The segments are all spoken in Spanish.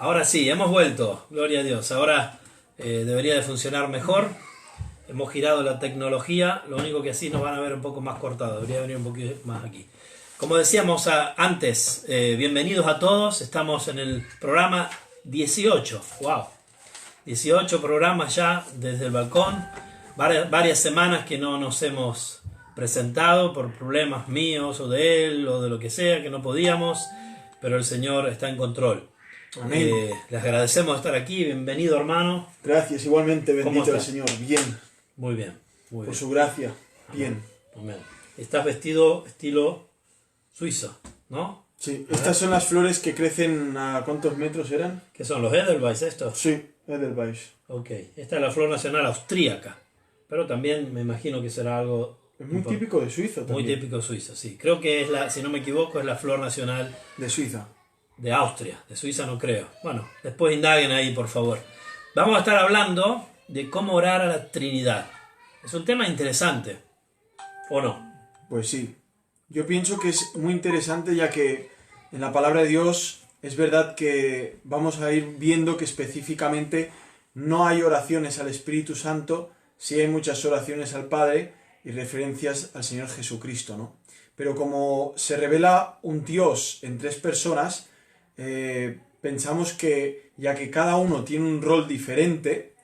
Ahora sí, hemos vuelto, gloria a Dios. Ahora debería de funcionar mejor. Hemos girado la tecnología, lo único que así nos van a ver un poco más cortado, debería venir un poquito más aquí. Como decíamos antes, bienvenidos a todos, estamos en el programa 18, wow, 18 programas ya desde el balcón, varias semanas que no nos hemos presentado por problemas míos o de él o de lo que sea, que no podíamos, pero el Señor está en control. Amén. Les agradecemos estar aquí, bienvenido hermano. Gracias, igualmente, bendito el Señor. Bien. Muy bien, muy bien. Por su gracia, bien. Amén. Estás vestido estilo suizo, ¿no? Sí, estas son las flores que crecen ¿a cuántos metros eran? ¿Qué son los Edelweiss estos? Sí, Edelweiss. Ok, esta es la flor nacional austríaca, pero también me imagino que será algo... Es muy típico de Suiza también. Muy típico suizo, sí. Creo que es si no me equivoco, es la flor nacional... De Suiza. De Austria, de Suiza no creo. Bueno, después indaguen ahí, por favor. Vamos a estar hablando de cómo orar a la Trinidad. Es un tema interesante, ¿o no? Pues sí. Yo pienso que es muy interesante ya que en la palabra de Dios es verdad que vamos a ir viendo que específicamente no hay oraciones al Espíritu Santo, sí hay muchas oraciones al Padre y referencias al Señor Jesucristo, ¿no? Pero como se revela un Dios en tres personas, pensamos que ya que cada uno tiene un rol diferente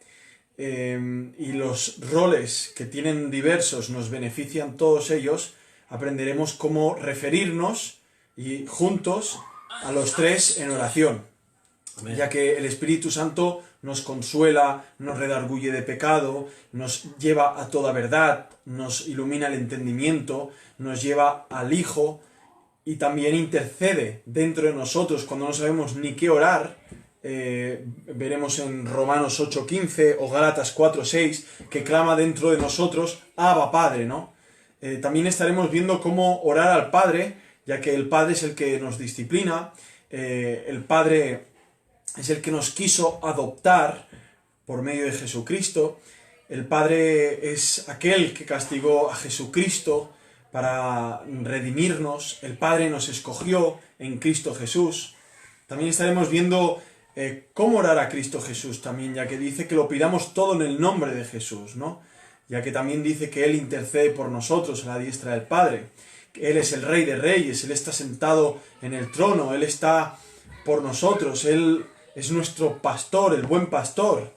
y los roles que tienen diversos nos benefician todos ellos, aprenderemos cómo referirnos y juntos a los tres en oración. Amén. Ya que el Espíritu Santo nos consuela, nos redarguye de pecado, nos lleva a toda verdad, nos ilumina el entendimiento, nos lleva al Hijo y también intercede dentro de nosotros cuando no sabemos ni qué orar. Veremos en Romanos 8:15 o Gálatas 4:6 que clama dentro de nosotros, Abba Padre, ¿no? También estaremos viendo cómo orar al Padre, ya que el Padre es el que nos disciplina, el Padre es el que nos quiso adoptar por medio de Jesucristo, el Padre es aquel que castigó a Jesucristo para redimirnos, el Padre nos escogió en Cristo Jesús. También estaremos viendo cómo orar a Cristo Jesús también, ya que dice que lo pidamos todo en el nombre de Jesús, ¿no? Ya que también dice que Él intercede por nosotros a la diestra del Padre. Él es el Rey de Reyes, Él está sentado en el trono, Él está por nosotros, Él es nuestro pastor, el buen pastor,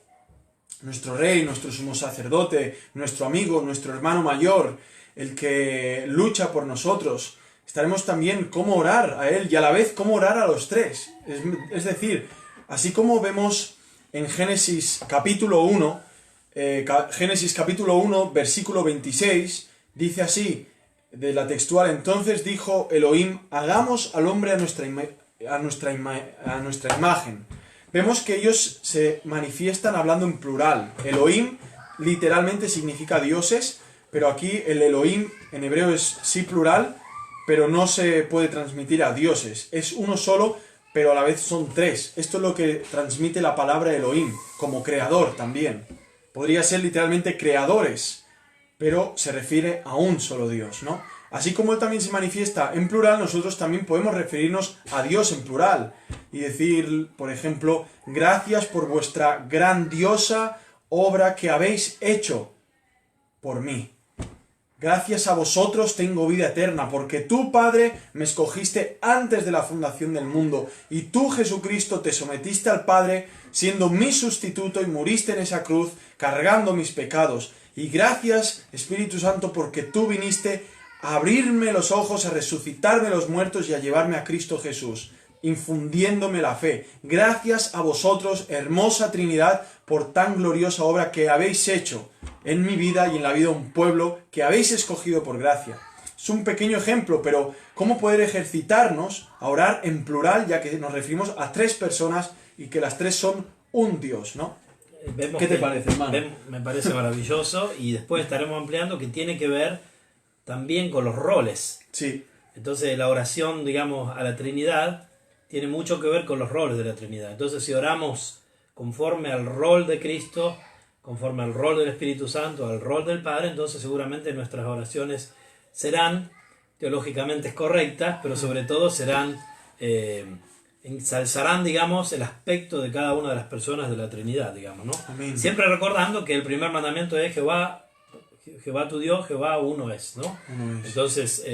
nuestro Rey, nuestro sumo sacerdote, nuestro amigo, nuestro hermano mayor, el que lucha por nosotros. Estaremos también cómo orar a Él y a la vez cómo orar a los tres. Es decir, así como vemos en Génesis capítulo 1, versículo 26, dice así, de la textual: entonces dijo Elohim, hagamos al hombre a nuestra imagen. Vemos que ellos se manifiestan hablando en plural. Elohim literalmente significa dioses, pero aquí el Elohim en hebreo es sí plural, pero no se puede transmitir a dioses. Es uno solo, pero a la vez son tres. Esto es lo que transmite la palabra Elohim, como creador también. Podría ser literalmente creadores, pero se refiere a un solo Dios, ¿no? Así como Él también se manifiesta en plural, nosotros también podemos referirnos a Dios en plural y decir, por ejemplo, gracias por vuestra grandiosa obra que habéis hecho por mí. Gracias a vosotros tengo vida eterna, porque tú, Padre, me escogiste antes de la fundación del mundo, y tú, Jesucristo, te sometiste al Padre, siendo mi sustituto, y muriste en esa cruz, cargando mis pecados. Y gracias, Espíritu Santo, porque tú viniste a abrirme los ojos, a resucitarme los muertos y a llevarme a Cristo Jesús, infundiéndome la fe. Gracias a vosotros, hermosa Trinidad, por tan gloriosa obra que habéis hecho en mi vida y en la vida de un pueblo que habéis escogido por gracia. Es un pequeño ejemplo, pero cómo poder ejercitarnos a orar en plural, ya que nos referimos a tres personas y que las tres son un Dios, ¿no? ¿Qué te parece, hermano? Me parece maravilloso, y después estaremos ampliando que tiene que ver también con los roles. Sí. Entonces la oración, digamos, a la Trinidad tiene mucho que ver con los roles de la Trinidad. Entonces si oramos conforme al rol de Cristo, conforme al rol del Espíritu Santo, al rol del Padre, entonces seguramente nuestras oraciones serán teológicamente correctas, pero sobre todo serán ensalzarán, digamos, el aspecto de cada una de las personas de la Trinidad, digamos, ¿no? Amén. Siempre recordando que el primer mandamiento es Jehová tu Dios, Jehová uno es, ¿no? Uno es. Entonces,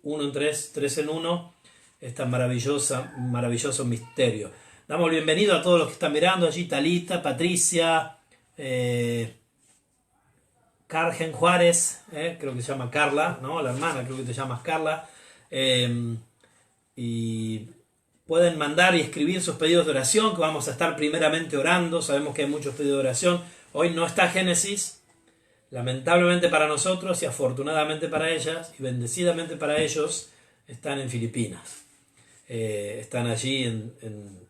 uno en tres, tres en uno, esta maravilloso misterio. Damos bienvenido a todos los que están mirando allí, Talita, Patricia, Cargen Juárez, creo que se llama Carla, ¿no? La hermana, creo que te llamas Carla. Y pueden mandar y escribir sus pedidos de oración, que vamos a estar primeramente orando. Sabemos que hay muchos pedidos de oración. Hoy no está Génesis, lamentablemente para nosotros y afortunadamente para ellas y bendecidamente para ellos, están en Filipinas. Están allí en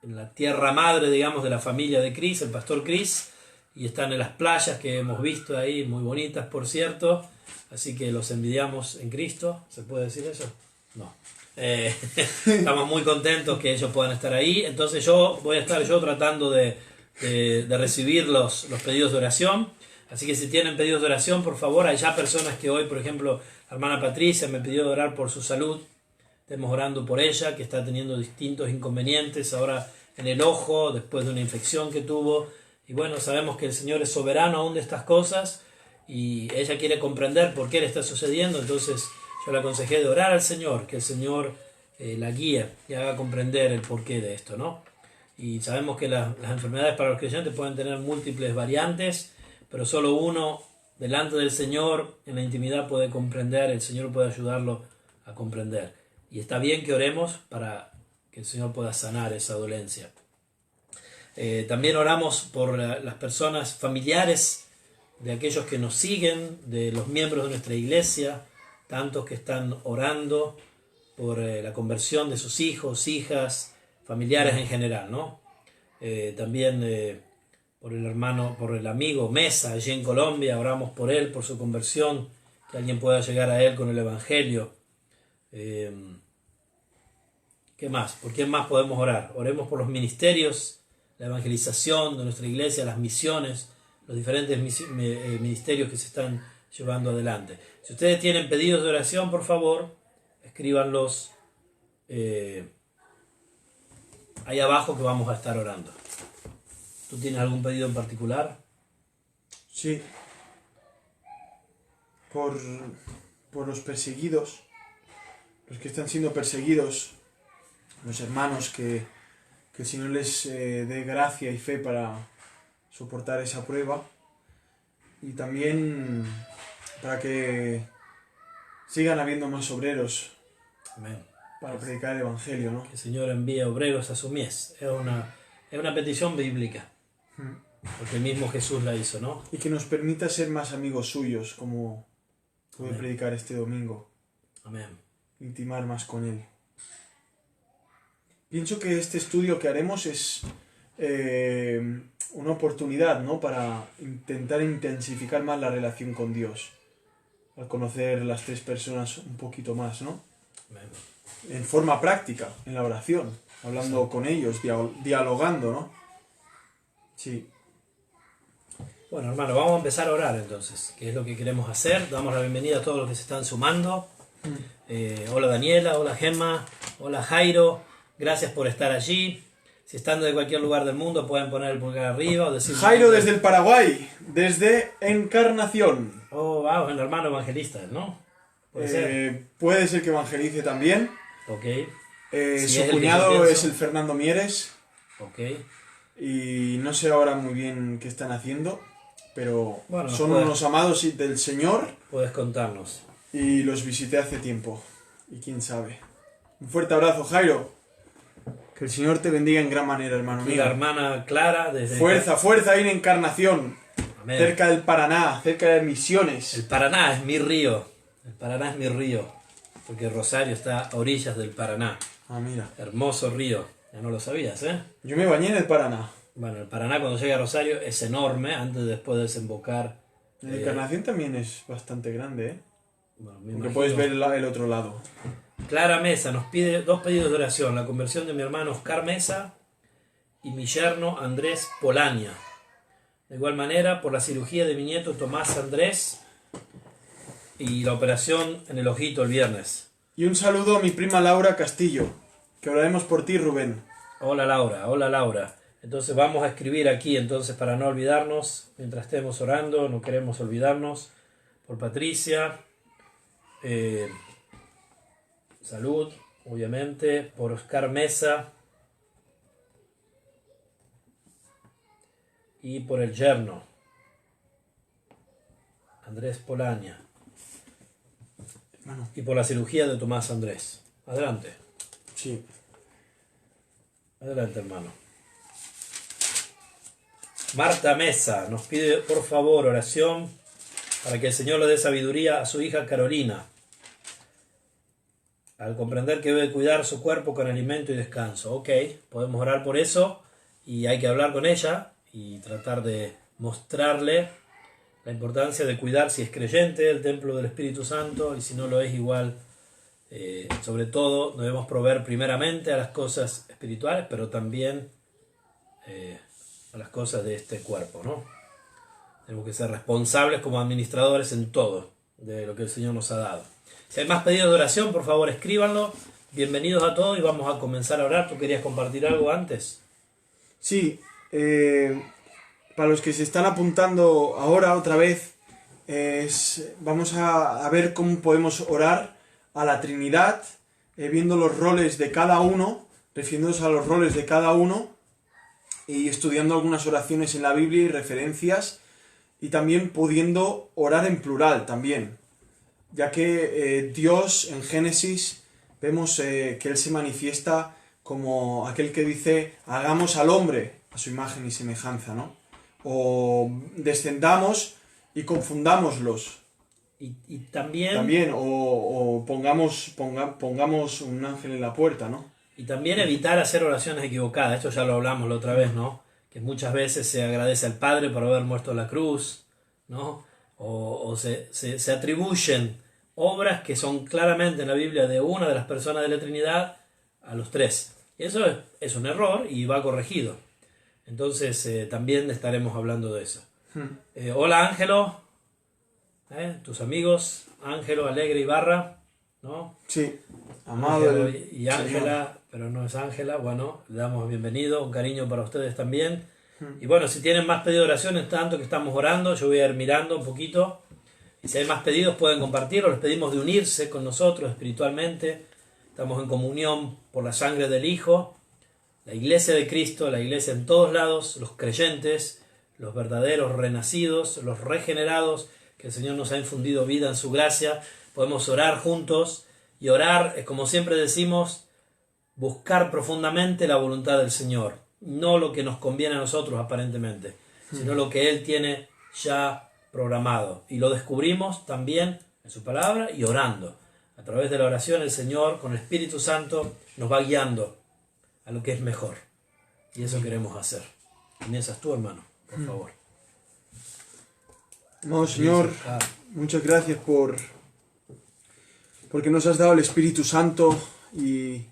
la tierra madre, digamos, de la familia de Chris, el pastor Chris, y están en las playas que hemos visto ahí, muy bonitas por cierto, así que los envidiamos en Cristo. ¿Se puede decir eso? No. Estamos muy contentos que ellos puedan estar ahí. Entonces voy a estar tratando de recibir los pedidos de oración. Así que si tienen pedidos de oración, por favor, hay ya personas que hoy, por ejemplo, la hermana Patricia me pidió de orar por su salud. Estemos orando por ella, que está teniendo distintos inconvenientes ahora en el ojo, después de una infección que tuvo. Y bueno, sabemos que el Señor es soberano aún de estas cosas y ella quiere comprender por qué le está sucediendo. Entonces yo le aconsejé de orar al Señor, que el Señor la guíe y haga comprender el porqué de esto, ¿no? Y sabemos que las enfermedades para los creyentes pueden tener múltiples variantes, pero solo uno delante del Señor en la intimidad puede comprender, el Señor puede ayudarlo a comprender. Y está bien que oremos para que el Señor pueda sanar esa dolencia. También oramos por las personas familiares de aquellos que nos siguen, de los miembros de nuestra iglesia, tantos que están orando por la conversión de sus hijos, hijas, familiares en general, ¿no? También por el hermano, por el amigo Mesa, allí en Colombia, oramos por él, por su conversión, que alguien pueda llegar a él con el Evangelio. ¿Qué más? ¿Por quién más podemos orar? Oremos por los ministerios, la evangelización de nuestra iglesia, las misiones, los diferentes ministerios que se están llevando adelante. Si ustedes tienen pedidos de oración, por favor, escríbanlos ahí abajo que vamos a estar orando. ¿Tú tienes algún pedido en particular? Sí. Por los perseguidos, los que están siendo perseguidos, los hermanos, que el Señor les dé gracia y fe para soportar esa prueba. Y también para que sigan habiendo más obreros. Amén. Para predicar el Evangelio, ¿no? Que el Señor envíe obreros a su mies. Es una petición bíblica. Porque el mismo Jesús la hizo, ¿no? Y que nos permita ser más amigos suyos, como pude Amén. predicar este domingo. Amén. Intimar más con Él. Pienso que este estudio que haremos es una oportunidad, ¿no? Para intentar intensificar más la relación con Dios. Al conocer las tres personas un poquito más, ¿no? Amén. En forma práctica, en la oración. Hablando con ellos, dialogando, ¿no? Sí. Bueno, hermano, vamos a empezar a orar entonces, que es lo que queremos hacer. Damos la bienvenida a todos los que se están sumando. Hola Daniela, hola Gemma, hola Jairo, gracias por estar allí. Si están de cualquier lugar del mundo pueden poner el pulgar arriba o decir... Jairo desde el Paraguay, desde Encarnación. Oh, wow, es el hermano evangelista, ¿no? Puede ser que evangelice también. Ok. Si Su es el que cuñado yo es pienso. el Fernando Mieres. Ok. Y no sé ahora muy bien qué están haciendo, pero Bueno, son unos amados del Señor Puedes contarnos. y los visité hace tiempo. Y quién sabe. Un fuerte abrazo, Jairo. Que el Señor te bendiga en gran manera, hermano Y mío. la hermana Clara desde... Fuerza, fuerza ahí en Encarnación. Amén. Cerca del Paraná, cerca de Misiones. El Paraná es mi río. El Paraná es mi río. Porque Rosario está a orillas del Paraná. Ah, mira. Hermoso río. Ya no lo sabías, ¿eh? Yo me bañé en el Paraná. Bueno, el Paraná cuando llega a Rosario es enorme, antes de después de desembocar. En Encarnación también es bastante grande, ¿eh? Bueno, me Aunque imagino. puedes ver el otro lado. Clara Mesa nos pide 2 pedidos de oración: la conversión de mi hermano Oscar Mesa y mi yerno Andrés Polaña. De igual manera, por la cirugía de mi nieto Tomás Andrés y la operación en el ojito el viernes. Y un saludo a mi prima Laura Castillo. Que oraremos por ti, Rubén. Hola Laura, hola Laura. Entonces vamos a escribir aquí, entonces para no olvidarnos, mientras estemos orando, no queremos olvidarnos, por Patricia, salud, obviamente, por Oscar Mesa y por el yerno, Andrés Polaña, y por la cirugía de Tomás Andrés. Adelante. Sí. Adelante, hermano. Marta Mesa nos pide por favor oración para que el Señor le dé sabiduría a su hija Carolina, al comprender que debe cuidar su cuerpo con alimento y descanso. Ok, podemos orar por eso y hay que hablar con ella y tratar de mostrarle la importancia de cuidar, si es creyente, el templo del Espíritu Santo, y si no lo es igual, sobre todo debemos proveer primeramente a las cosas espirituales, pero también a las cosas de este cuerpo, ¿no? Tenemos que ser responsables como administradores en todo de lo que el Señor nos ha dado. Si hay más pedidos de oración, por favor escríbanlo. Bienvenidos a todos y vamos a comenzar a orar. ¿Tú querías compartir algo antes? Sí, para los que se están apuntando ahora otra vez, vamos a ver cómo podemos orar a la Trinidad, viendo los roles de cada uno, refiriéndonos a los roles de cada uno y estudiando algunas oraciones en la Biblia y referencias, y también pudiendo orar en plural también, ya que Dios en Génesis vemos que Él se manifiesta como aquel que dice hagamos al hombre a su imagen y semejanza, ¿no? O descendamos y confundámoslos. Y también o pongamos un ángel en la puerta, ¿no? Y también evitar hacer oraciones equivocadas. Esto ya lo hablamos la otra vez, ¿no? Que muchas veces se agradece al Padre por haber muerto en la cruz, ¿no? O se atribuyen obras que son claramente en la Biblia de una de las personas de la Trinidad a los tres. Y eso es un error y va corregido. Entonces también estaremos hablando de eso. Hola Ángelo, tus amigos, Ángelo, Alegre, Ibarra, ¿no? Sí, amado Ángelo y Ángela, pero no es Ángela. Bueno, le damos bienvenido, un cariño para ustedes también. Y bueno, si tienen más pedidos de oración, en tanto que estamos orando, yo voy a ir mirando un poquito. Y si hay más pedidos, pueden compartirlo. Les pedimos de unirse con nosotros espiritualmente. Estamos en comunión por la sangre del Hijo, la iglesia de Cristo, la iglesia en todos lados, los creyentes, los verdaderos renacidos, los regenerados, que el Señor nos ha infundido vida en su gracia. Podemos orar juntos, y orar es, como siempre decimos, buscar profundamente la voluntad del Señor, no lo que nos conviene a nosotros aparentemente, sino lo que Él tiene ya programado. Y lo descubrimos también en su palabra y orando. A través de la oración el Señor con el Espíritu Santo nos va guiando a lo que es mejor. Y eso queremos hacer. Comienzas tú, hermano, por favor. No, Señor, muchas gracias porque nos has dado el Espíritu Santo y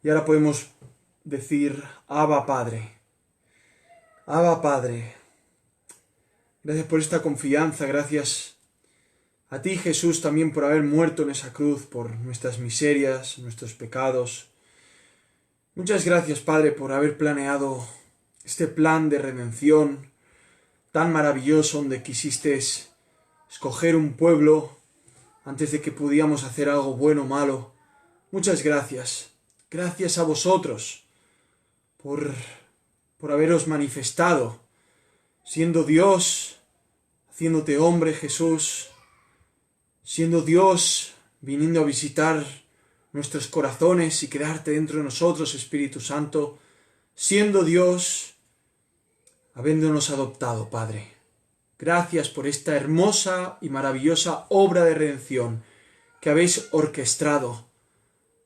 ahora podemos decir Abba Padre. Abba Padre. Gracias por esta confianza, gracias a ti, Jesús, también por haber muerto en esa cruz, por nuestras miserias, nuestros pecados. Muchas gracias, Padre, por haber planeado este plan de redención tan maravilloso, donde quisiste escoger un pueblo antes de que pudiéramos hacer algo bueno o malo. Muchas gracias. Gracias a vosotros por haberos manifestado, siendo Dios, haciéndote hombre, Jesús, siendo Dios, viniendo a visitar nuestros corazones y quedarte dentro de nosotros, Espíritu Santo, siendo Dios, habiéndonos adoptado, Padre. Gracias por esta hermosa y maravillosa obra de redención que habéis orquestado,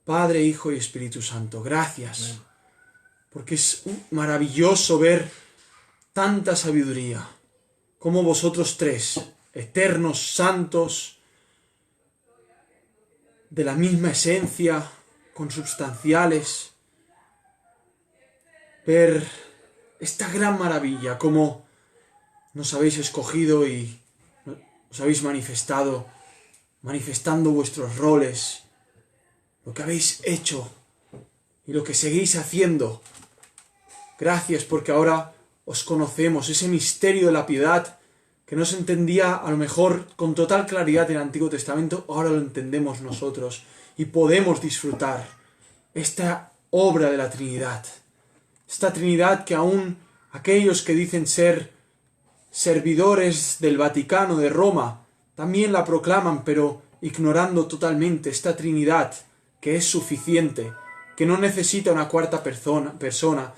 Padre, Hijo y Espíritu Santo. Gracias, porque es maravilloso ver tanta sabiduría, como vosotros tres, eternos, santos, de la misma esencia, consubstanciales, ver esta gran maravilla, como nos habéis escogido y os habéis manifestando vuestros roles, lo que habéis hecho y lo que seguís haciendo. Gracias porque ahora os conocemos, ese misterio de la piedad que no se entendía a lo mejor con total claridad en el Antiguo Testamento, ahora lo entendemos nosotros y podemos disfrutar esta obra de la Trinidad. Esta Trinidad que aún aquellos que dicen ser servidores del Vaticano, de Roma, también la proclaman, pero ignorando totalmente esta Trinidad que es suficiente, que no necesita una cuarta persona,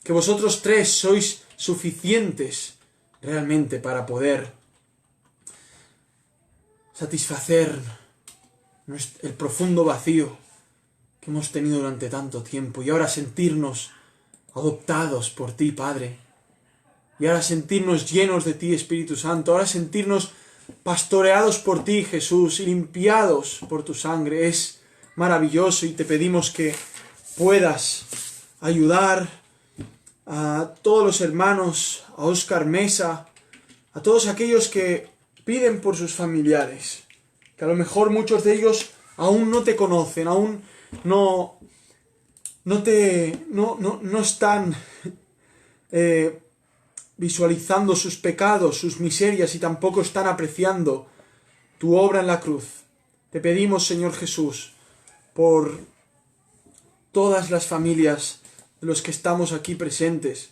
que vosotros tres sois suficientes realmente para poder satisfacer el profundo vacío que hemos tenido durante tanto tiempo y ahora sentirnos adoptados por ti, Padre, y ahora sentirnos llenos de ti, Espíritu Santo, ahora sentirnos pastoreados por ti, Jesús, y limpiados por tu sangre. Es maravilloso y te pedimos que puedas ayudar a todos los hermanos, a Óscar Mesa, a todos aquellos que piden por sus familiares, que a lo mejor muchos de ellos aún no te conocen, aún no están visualizando sus pecados, sus miserias y tampoco están apreciando tu obra en la cruz. Te pedimos, Señor Jesús, por todas las familias de los que estamos aquí presentes,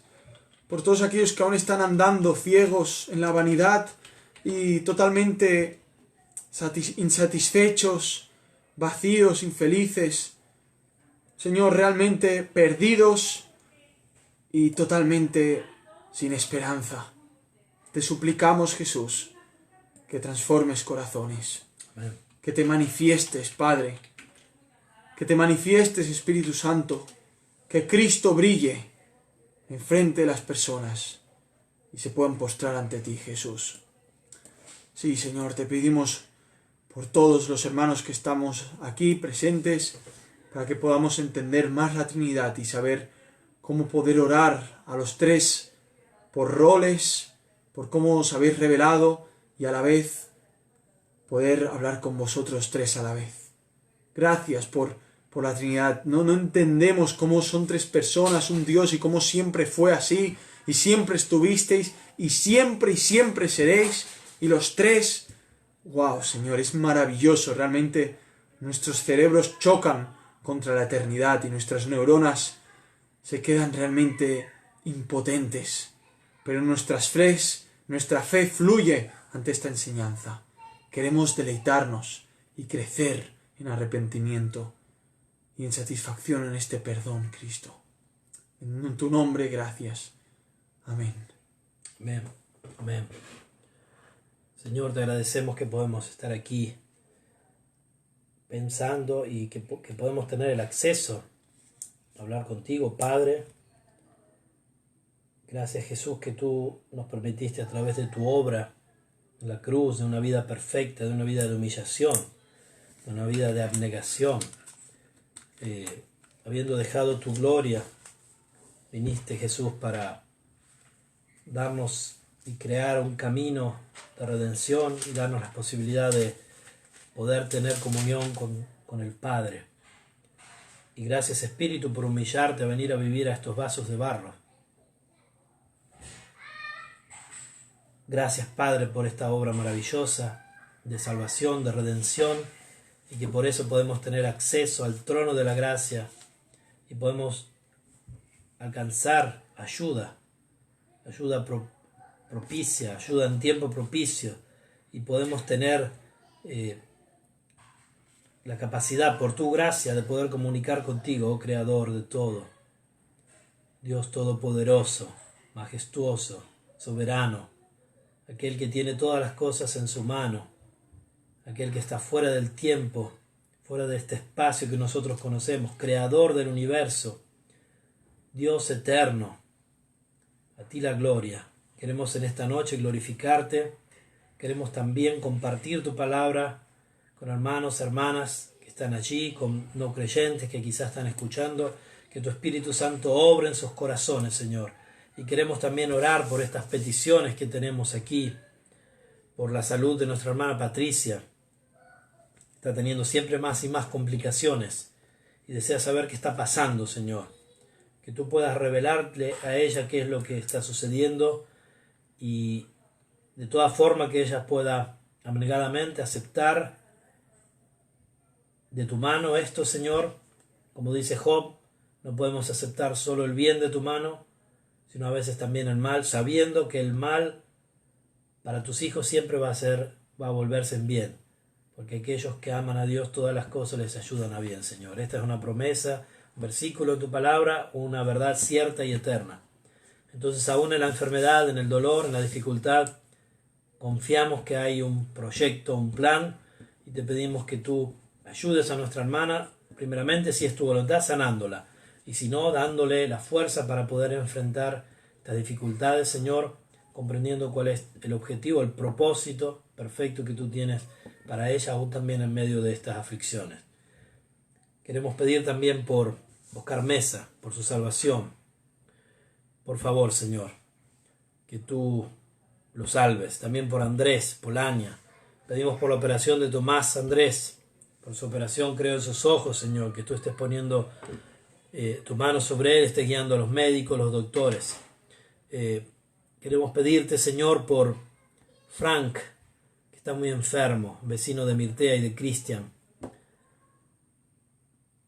por todos aquellos que aún están andando ciegos en la vanidad y totalmente insatisfechos, vacíos, infelices, Señor, realmente perdidos y totalmente sin esperanza. Te suplicamos, Jesús, que transformes corazones, Amén. que te manifiestes, Padre, que te manifiestes, Espíritu Santo, que Cristo brille enfrente de las personas y se puedan postrar ante ti, Jesús. Sí, Señor, te pedimos por todos los hermanos que estamos aquí presentes, para que podamos entender más la Trinidad y saber cómo poder orar a los tres por roles, por cómo os habéis revelado y a la vez poder hablar con vosotros tres a la vez. Gracias por la Trinidad. No entendemos cómo son tres personas, un Dios, y cómo siempre fue así, y siempre estuvisteis, y siempre seréis, y los tres. ¡Wow, Señor! Es maravilloso. Realmente nuestros cerebros chocan contra la eternidad y nuestras neuronas se quedan realmente impotentes. Pero nuestra fe fluye ante esta enseñanza. Queremos deleitarnos y crecer en arrepentimiento y en satisfacción en este perdón, Cristo. En tu nombre, gracias. Amén. Amén. Amén. Señor, te agradecemos que podemos estar aquí pensando y que podemos tener el acceso a hablar contigo, Padre. Gracias, Jesús, que tú nos permitiste a través de tu obra en la cruz, de una vida perfecta, de una vida de humillación, de una vida de abnegación. Habiendo dejado tu gloria, viniste, Jesús, para darnos y crear un camino de redención y darnos la posibilidad de poder tener comunión con el Padre. Y gracias, Espíritu, por humillarte a venir a vivir a estos vasos de barro. Gracias, Padre, por esta obra maravillosa de salvación, de redención, y que por eso podemos tener acceso al trono de la gracia y podemos alcanzar ayuda propicia, ayuda en tiempo propicio, y podemos tener la capacidad por tu gracia de poder comunicar contigo, oh Creador de todo, Dios Todopoderoso, majestuoso, soberano, aquel que tiene todas las cosas en su mano, aquel que está fuera del tiempo, fuera de este espacio que nosotros conocemos, Creador del universo, Dios eterno. A ti la gloria. Queremos en esta noche glorificarte. Queremos también compartir tu palabra con hermanos, hermanas que están allí, con no creyentes que quizás están escuchando. Que tu Espíritu Santo obre en sus corazones, Señor. Y queremos también orar por estas peticiones que tenemos aquí, por la salud de nuestra hermana Patricia. Está teniendo siempre más y más complicaciones. y desea saber qué está pasando, Señor. Que tú puedas revelarle a ella qué es lo que está sucediendo y de toda forma que ella pueda abnegadamente aceptar de tu mano esto, Señor. Como dice Job, no podemos aceptar solo el bien de tu mano, sino a veces también el mal, sabiendo que el mal para tus hijos siempre va a volverse en bien, porque aquellos que aman a Dios todas las cosas les ayudan a bien, Señor. Esta es una promesa, un versículo de tu palabra, una verdad cierta y eterna. Entonces, aún en la enfermedad, en el dolor, en la dificultad, confiamos que hay un proyecto, un plan, y te pedimos que tú ayudes a nuestra hermana, primeramente, si es tu voluntad, sanándola, y si no, dándole la fuerza para poder enfrentar estas dificultades, Señor, comprendiendo cuál es el objetivo, el propósito perfecto que tú tienes para ella, aún también en medio de estas aflicciones. Queremos pedir también por Oscar Mesa, por su salvación. Por favor, Señor, que tú lo salves. También por Andrés Polaña. Pedimos por la operación de Tomás Andrés, por su operación, creo en sus ojos, Señor, que tú estés poniendo tu mano sobre él, estés guiando a los médicos, los doctores. Queremos pedirte, Señor, por Frank, que está muy enfermo, vecino de Mirtea y de Cristian,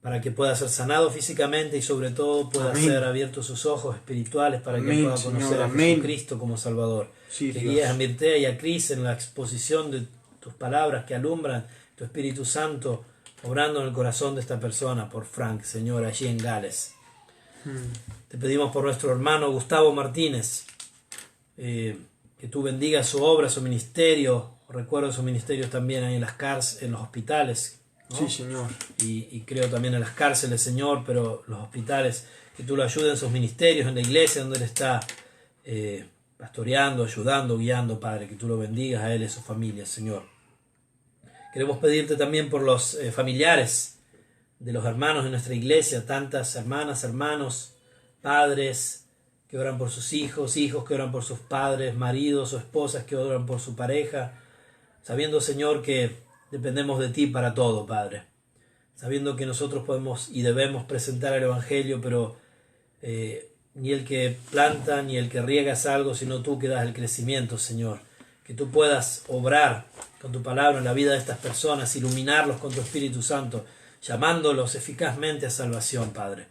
para que pueda ser sanado físicamente y sobre todo pueda ser abiertos sus ojos espirituales para que pueda conocer a Jesucristo como Salvador. Sí, que guíes a Mirtea y a Cris en la exposición de tus palabras que alumbran tu Espíritu Santo obrando en el corazón de esta persona, por Frank, Señor, allí en Gales. Te pedimos por nuestro hermano Gustavo Martínez, que tú bendigas su obra, su ministerio. Recuerdo sus ministerios también ahí en las cárceles, en los hospitales, ¿no? Sí, Señor. Y creo también en las cárceles, Señor, pero los hospitales, que tú lo ayudes en sus ministerios, en la iglesia donde él está pastoreando, ayudando, guiando, Padre, que tú lo bendigas a él y a su familia, Señor. Queremos pedirte también por los familiares de los hermanos de nuestra iglesia, tantas hermanas, hermanos, padres que oran por sus hijos, hijos que oran por sus padres, maridos o esposas que oran por su pareja, sabiendo, Señor, que dependemos de ti para todo, Padre. Sabiendo que nosotros podemos y debemos presentar el Evangelio, pero ni el que planta ni el que riega es algo, sino tú que das el crecimiento, Señor. Que tú puedas obrar con tu palabra en la vida de estas personas, iluminarlos con tu Espíritu Santo, llamándolos eficazmente a salvación, Padre.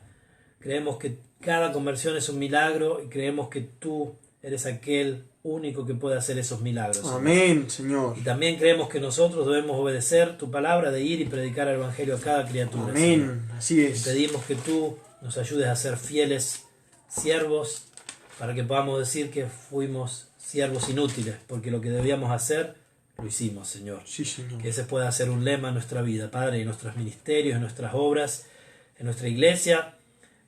Creemos que cada conversión es un milagro y creemos que tú eres aquel único que puede hacer esos milagros. Amén, Señor. Y también creemos que nosotros debemos obedecer tu palabra de ir y predicar el Evangelio a cada criatura. Amén, Señor. así es. Y pedimos que tú nos ayudes a ser fieles siervos para que podamos decir que fuimos siervos inútiles, porque lo que debíamos hacer lo hicimos, Señor. Sí, Señor. Que ese pueda ser un lema en nuestra vida, Padre, en nuestros ministerios, en nuestras obras, en nuestra iglesia.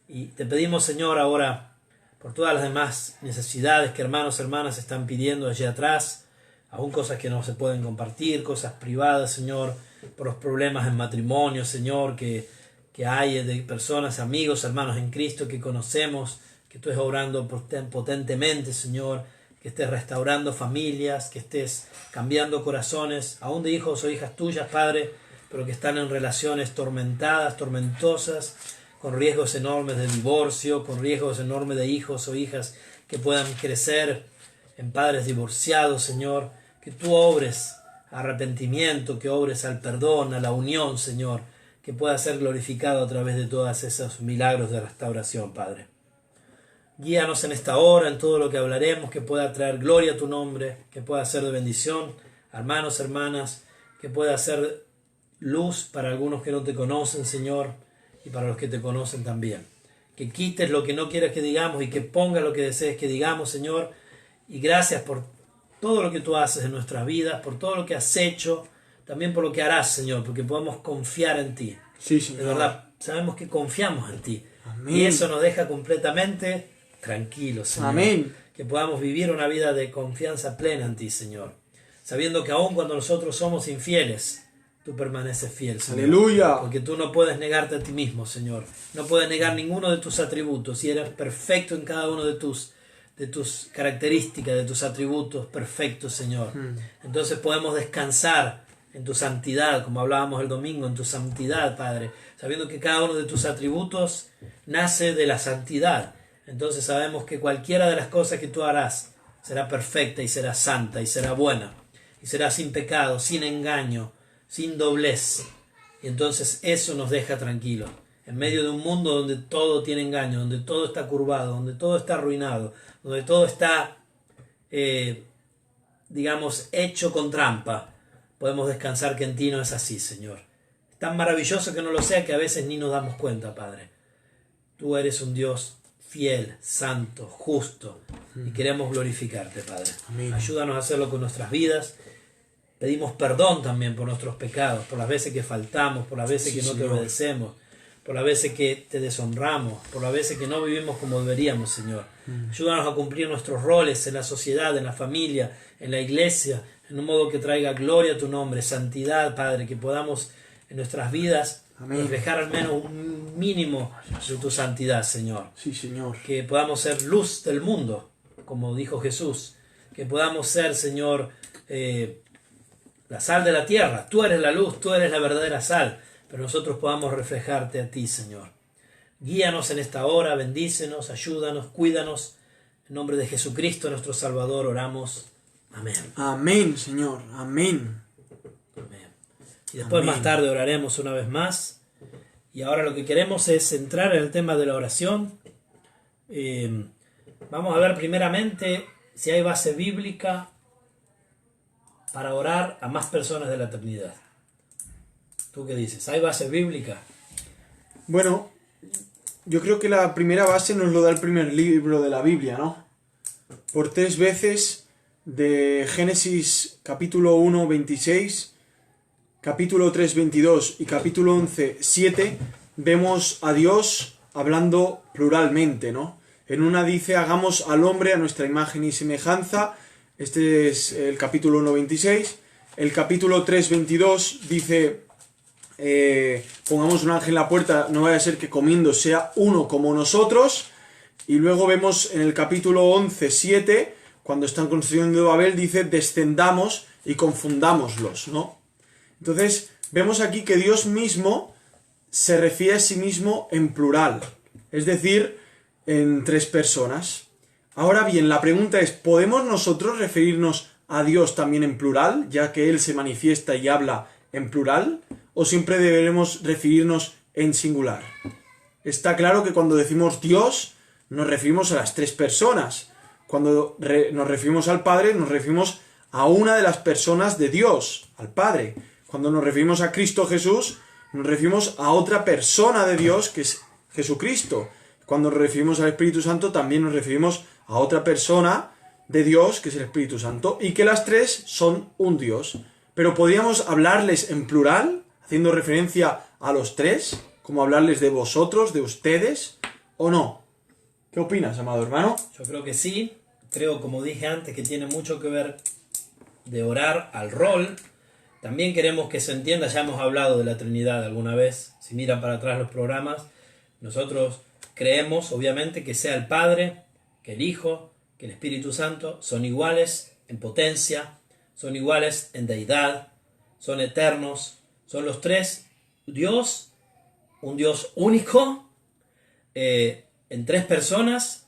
Y te pedimos, Señor, ahora por todas las demás necesidades que hermanos, hermanas están pidiendo allí atrás, aún cosas que no se pueden compartir, cosas privadas, Señor, por los problemas en matrimonio, Señor, que hay de personas, amigos, hermanos en Cristo que conocemos, que tú estés obrando potentemente, Señor, que estés restaurando familias, que estés cambiando corazones, aún de hijos o hijas tuyas, Padre, pero que están en relaciones tormentadas, tormentosas, con riesgos enormes de divorcio, con riesgos enormes de hijos o hijas que puedan crecer en padres divorciados, Señor. Que tú obres arrepentimiento, que obres al perdón, a la unión, Señor, que pueda ser glorificado a través de todos esos milagros de restauración, Padre. Guíanos en esta hora, en todo lo que hablaremos, que pueda traer gloria a tu nombre, que pueda ser de bendición, hermanos, hermanas, que pueda ser luz para algunos que no te conocen, Señor, y para los que te conocen también. Que quites lo que no quieras que digamos y que pongas lo que desees que digamos, Señor. Y gracias por todo lo que tú haces en nuestras vidas, por todo lo que has hecho, también por lo que harás, Señor, porque podemos confiar en ti. Sí, Señor. De verdad, sabemos que confiamos en ti. Amén. Y eso nos deja completamente tranquilos, Señor. Amén. Que podamos vivir una vida de confianza plena en ti, Señor. Sabiendo que aun cuando nosotros somos infieles, tú permaneces fiel, Señor. Aleluya. Porque tú no puedes negarte a ti mismo, Señor. No puedes negar ninguno de tus atributos. Y eres perfecto en cada uno de tus características, de tus atributos perfectos, Señor. Entonces podemos descansar en tu santidad, como hablábamos el domingo, en tu santidad, Padre. sabiendo que cada uno de tus atributos nace de la santidad. Entonces sabemos que cualquiera de las cosas que tú harás será perfecta y será santa y será buena y será sin pecado, sin engaño, sin doblez. Y entonces eso nos deja tranquilos. En medio de un mundo donde todo tiene engaño, donde todo está curvado, donde todo está arruinado, donde todo está, hecho con trampa, podemos descansar que en ti no es así, Señor. Es tan maravilloso que no lo sea que a veces ni nos damos cuenta, Padre. Tú eres un Dios fiel, santo, justo, y queremos glorificarte, Padre. Amén. Ayúdanos a hacerlo con nuestras vidas. Pedimos perdón también por nuestros pecados, por las veces que faltamos, por las veces que no te obedecemos, por las veces que te deshonramos, por las veces que no vivimos como deberíamos, Señor. Ayúdanos a cumplir nuestros roles en la sociedad, en la familia, en la iglesia, en un modo que traiga gloria a tu nombre, santidad, Padre, que podamos en nuestras vidas reflejar al menos un mínimo de tu santidad, Señor. Sí, Señor. Que podamos ser luz del mundo, como dijo Jesús. Que podamos ser, Señor, la sal de la tierra. Tú eres la luz, tú eres la verdadera sal, pero nosotros podamos reflejarte a ti, Señor. Guíanos en esta hora, bendícenos, ayúdanos, cuídanos. En nombre de Jesucristo, nuestro Salvador, oramos. Amén. Amén, Señor. Amén. Amén. Y después más tarde oraremos una vez más. Y ahora lo que queremos es entrar en el tema de la oración. Vamos a ver primeramente si hay base bíblica para orar a más personas de la eternidad. ¿Tú qué dices? ¿Hay base bíblica? Bueno, yo creo que la primera base nos lo da el primer libro de la Biblia, ¿no? Por 3 veces, de Génesis capítulo 1, 26, capítulo 3, 22 y capítulo 11, 7, vemos a Dios hablando pluralmente, ¿no? En una dice, hagamos al hombre a nuestra imagen y semejanza. Este es el capítulo 1, 26. El capítulo 3, 22 dice, pongamos un ángel en la puerta, no vaya a ser que comiendo sea uno como nosotros. Y luego vemos en el capítulo 11, 7, cuando están construyendo Babel, dice, descendamos y confundámoslos, ¿no? Entonces, vemos aquí que Dios mismo se refiere a sí mismo en plural, es decir, en 3 personas. Ahora bien, la pregunta es, ¿podemos nosotros referirnos a Dios también en plural, ya que Él se manifiesta y habla en plural? ¿O siempre deberemos referirnos en singular? Está claro que cuando decimos Dios, nos referimos a las 3 personas. Cuando nos referimos al Padre, nos referimos a una de las personas de Dios, al Padre. Cuando nos referimos a Cristo Jesús, nos referimos a otra persona de Dios, que es Jesucristo. Cuando nos referimos al Espíritu Santo, también nos referimos a otra persona de Dios, que es el Espíritu Santo, y que las 3 son un Dios. Pero podríamos hablarles en plural, haciendo referencia a los 3, como hablarles de vosotros, de ustedes, ¿o no? ¿Qué opinas, amado hermano? Yo creo que sí. Creo, como dije antes, que tiene mucho que ver de orar al rol. También queremos que se entienda, ya hemos hablado de la Trinidad alguna vez, si miran para atrás los programas, nosotros creemos, obviamente, que sea el Padre, que el Hijo, que el Espíritu Santo son iguales en potencia, son iguales en deidad, son eternos, son los 3 Dios, un Dios único, en 3 personas,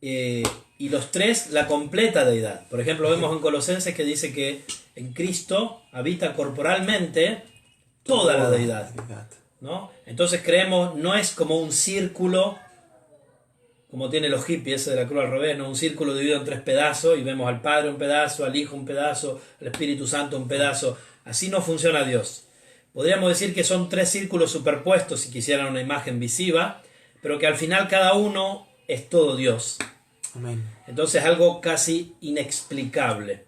y los 3 la completa deidad. Por ejemplo, vemos en Colosenses que dice que en Cristo habita corporalmente toda la deidad, ¿no? Entonces creemos, no es como un círculo, como tienen los hippies, ese de la cruz al revés, ¿no? Un círculo dividido en 3 pedazos y vemos al Padre un pedazo, al Hijo un pedazo, al Espíritu Santo un pedazo. Así no funciona Dios. Podríamos decir que son 3 círculos superpuestos si quisieran una imagen visiva, pero que al final cada uno es todo Dios. Amén. Entonces algo casi inexplicable.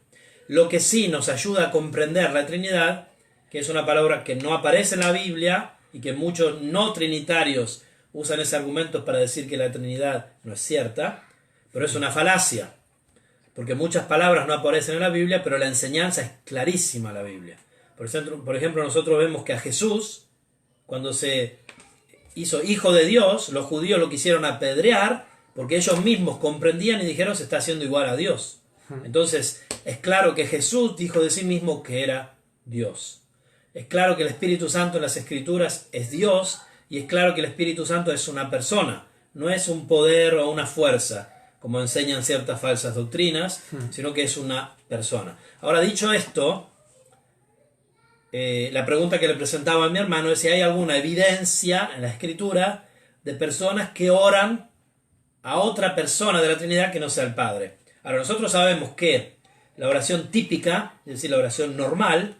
Lo que sí nos ayuda a comprender la Trinidad, que es una palabra que no aparece en la Biblia y que muchos no trinitarios usan ese argumento para decir que la Trinidad no es cierta, pero es una falacia, porque muchas palabras no aparecen en la Biblia, pero la enseñanza es clarísima en la Biblia. Por ejemplo, nosotros vemos que a Jesús, cuando se hizo hijo de Dios, los judíos lo quisieron apedrear porque ellos mismos comprendían y dijeron se está haciendo igual a Dios. Entonces, es claro que Jesús dijo de sí mismo que era Dios. Es claro que el Espíritu Santo en las Escrituras es Dios Y es claro que el Espíritu Santo es una persona, no es un poder o una fuerza, como enseñan ciertas falsas doctrinas, sino que es una persona. Ahora, dicho esto, la pregunta que le presentaba a mi hermano es si hay alguna evidencia en la Escritura de personas que oran a otra persona de la Trinidad que no sea el Padre. Ahora, nosotros sabemos que la oración típica, es decir, la oración normal,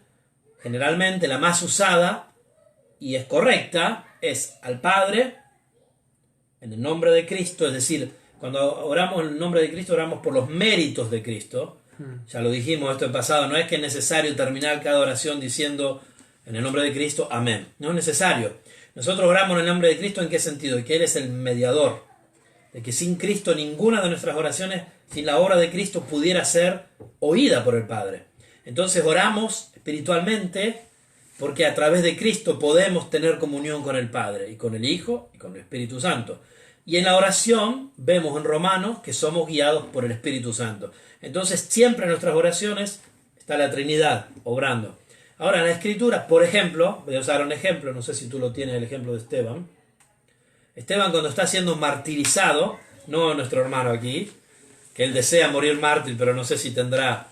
generalmente la más usada y es correcta, es al Padre en el nombre de Cristo, es decir, cuando oramos en el nombre de Cristo, oramos por los méritos de Cristo. Ya lo dijimos esto en pasado, no es que es necesario terminar cada oración diciendo en el nombre de Cristo, amén. No es necesario. Nosotros oramos en el nombre de Cristo, ¿en qué sentido? De que Él es el mediador. De que sin Cristo ninguna de nuestras oraciones, sin la obra de Cristo, pudiera ser oída por el Padre. Entonces oramos espiritualmente porque a través de Cristo podemos tener comunión con el Padre, y con el Hijo, y con el Espíritu Santo. Y en la oración vemos en Romanos que somos guiados por el Espíritu Santo. Entonces siempre en nuestras oraciones está la Trinidad obrando. Ahora en la Escritura, por ejemplo, voy a usar un ejemplo, no sé si tú lo tienes, el ejemplo de Esteban. Esteban, cuando está siendo martirizado, no nuestro hermano aquí, que él desea morir mártir, pero no sé si tendrá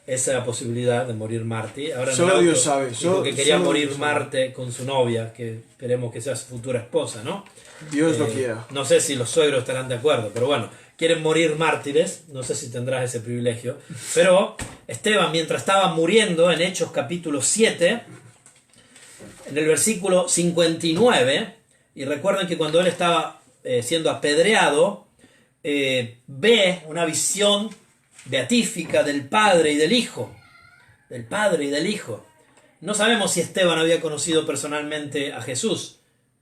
esa posibilidad de morir mártir. Ahora solo Dios sabe. Dijo que quería morir Marte con su novia, que esperemos que sea su futura esposa, ¿no? Dios lo quiera. No sé si los suegros estarán de acuerdo, pero bueno, quieren morir mártires, no sé si tendrás ese privilegio. Pero Esteban, mientras estaba muriendo, en Hechos capítulo 7, en el versículo 59, y recuerden que cuando él estaba siendo apedreado, ve una visión beatífica del Padre y del Hijo. Del Padre y del Hijo. No sabemos si Esteban había conocido personalmente a Jesús.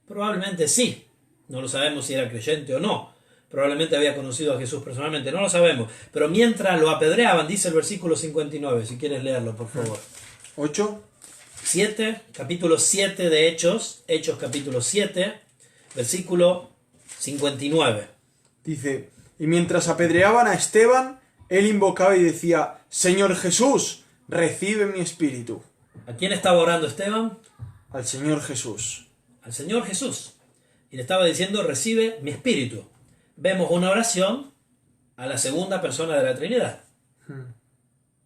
Probablemente sí. No lo sabemos si era creyente o no. Probablemente había conocido a Jesús personalmente. No lo sabemos. Pero mientras lo apedreaban, dice el versículo 59. Si quieres leerlo, por favor. 8. 7, capítulo 7 de Hechos. Hechos capítulo 7, versículo 59. Dice, y mientras apedreaban a Esteban, él invocaba y decía, Señor Jesús, recibe mi espíritu. ¿A quién estaba orando Esteban? Al Señor Jesús. Al Señor Jesús. Y le estaba diciendo, recibe mi espíritu. Vemos una oración a la segunda persona de la Trinidad.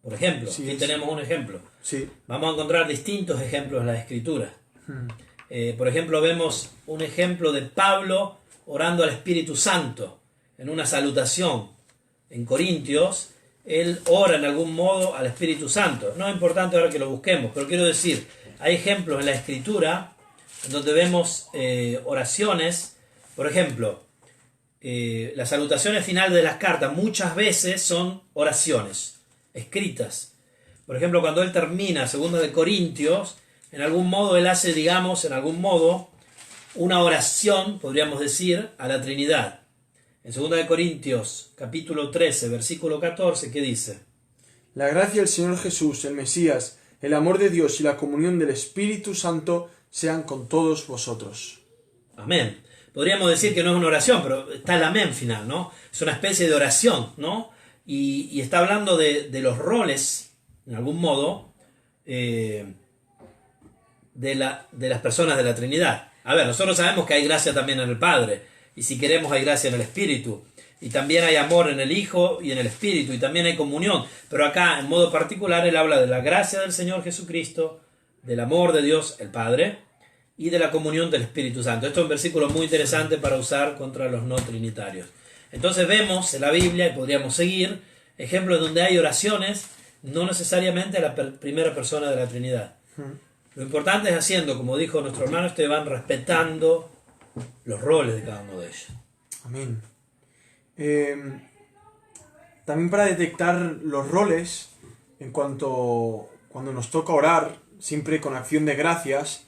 Por ejemplo, Sí, aquí tenemos un ejemplo. Sí. Vamos a encontrar distintos ejemplos en la Escritura. Por ejemplo, vemos un ejemplo de Pablo orando al Espíritu Santo en una salutación. En Corintios, él ora en algún modo al Espíritu Santo. No es importante ahora que lo busquemos, pero quiero decir, hay ejemplos en la Escritura en donde vemos oraciones. Por ejemplo, las salutaciones finales de las cartas muchas veces son oraciones escritas. Por ejemplo, cuando él termina 2 de Corintios, en algún modo él hace, digamos, en algún modo, una oración, podríamos decir, a la Trinidad. En 2 de Corintios, capítulo 13, versículo 14, ¿qué dice? La gracia del Señor Jesús, el Mesías, el amor de Dios y la comunión del Espíritu Santo sean con todos vosotros. Amén. Podríamos decir que no es una oración, pero está el amén final, ¿no? Es una especie de oración, ¿no? Y está hablando de los roles, en algún modo, de las personas de la Trinidad. A ver, nosotros sabemos que hay gracia también en el Padre, y si queremos hay gracia en el Espíritu, y también hay amor en el Hijo y en el Espíritu, y también hay comunión, pero acá en modo particular él habla de la gracia del Señor Jesucristo, del amor de Dios el Padre, y de la comunión del Espíritu Santo. Esto es un versículo muy interesante para usar contra los no trinitarios. Entonces vemos en la Biblia, y podríamos seguir, ejemplos donde hay oraciones, no necesariamente a la primera persona de la Trinidad. Lo importante es haciendo, como dijo nuestro hermano Esteban, respetando los roles de cada uno de ellos. Amén. También para detectar los roles, cuando nos toca orar, siempre con acción de gracias,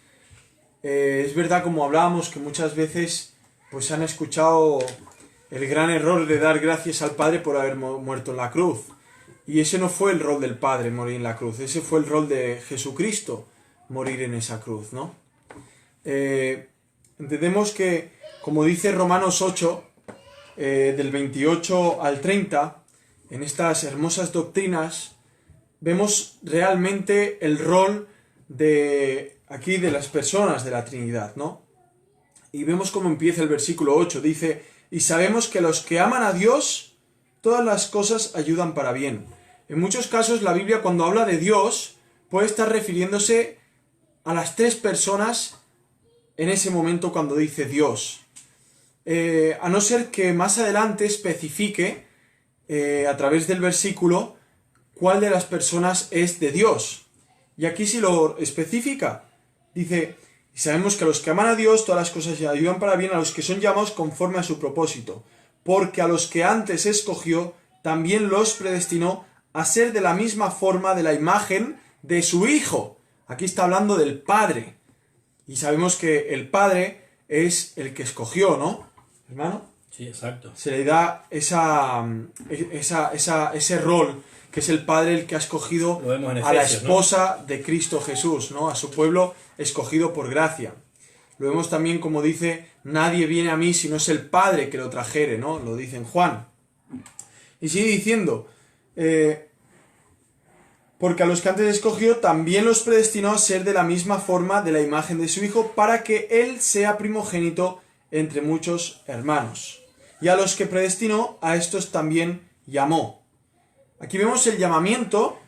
es verdad, como hablábamos, que muchas veces pues han escuchado el gran error de dar gracias al Padre por haber muerto en la cruz. Y ese no fue el rol del Padre, morir en la cruz. Ese fue el rol de Jesucristo, morir en esa cruz, ¿no? Entendemos que, como dice Romanos 8, del 28 al 30, en estas hermosas doctrinas, vemos realmente el rol de las personas de la Trinidad, ¿no? Y vemos cómo empieza el versículo 8. Dice, y sabemos que los que aman a Dios, todas las cosas ayudan para bien. En muchos casos la Biblia cuando habla de Dios puede estar refiriéndose a las tres personas en ese momento cuando dice Dios. A no ser que más adelante especifique a través del versículo cuál de las personas es de Dios. Y aquí sí lo especifica. Dice, y sabemos que a los que aman a Dios todas las cosas ayudan para bien a los que son llamados conforme a su propósito. Porque a los que antes escogió, también los predestinó a ser de la misma forma de la imagen de su Hijo. Aquí está hablando del Padre. Y sabemos que el Padre es el que escogió, ¿no, hermano? Sí, exacto. Se le da ese rol, que es el Padre el que ha escogido a la esposa, ¿no?, de Cristo Jesús, ¿no? A su pueblo escogido por gracia. Lo vemos también como dice, nadie viene a mí si no es el Padre que lo trajere, ¿no? Lo dice en Juan. Y sigue diciendo, porque a los que antes escogió también los predestinó a ser de la misma forma de la imagen de su Hijo, para que Él sea primogénito entre muchos hermanos. Y a los que predestinó, a estos también llamó. Aquí vemos el llamamiento,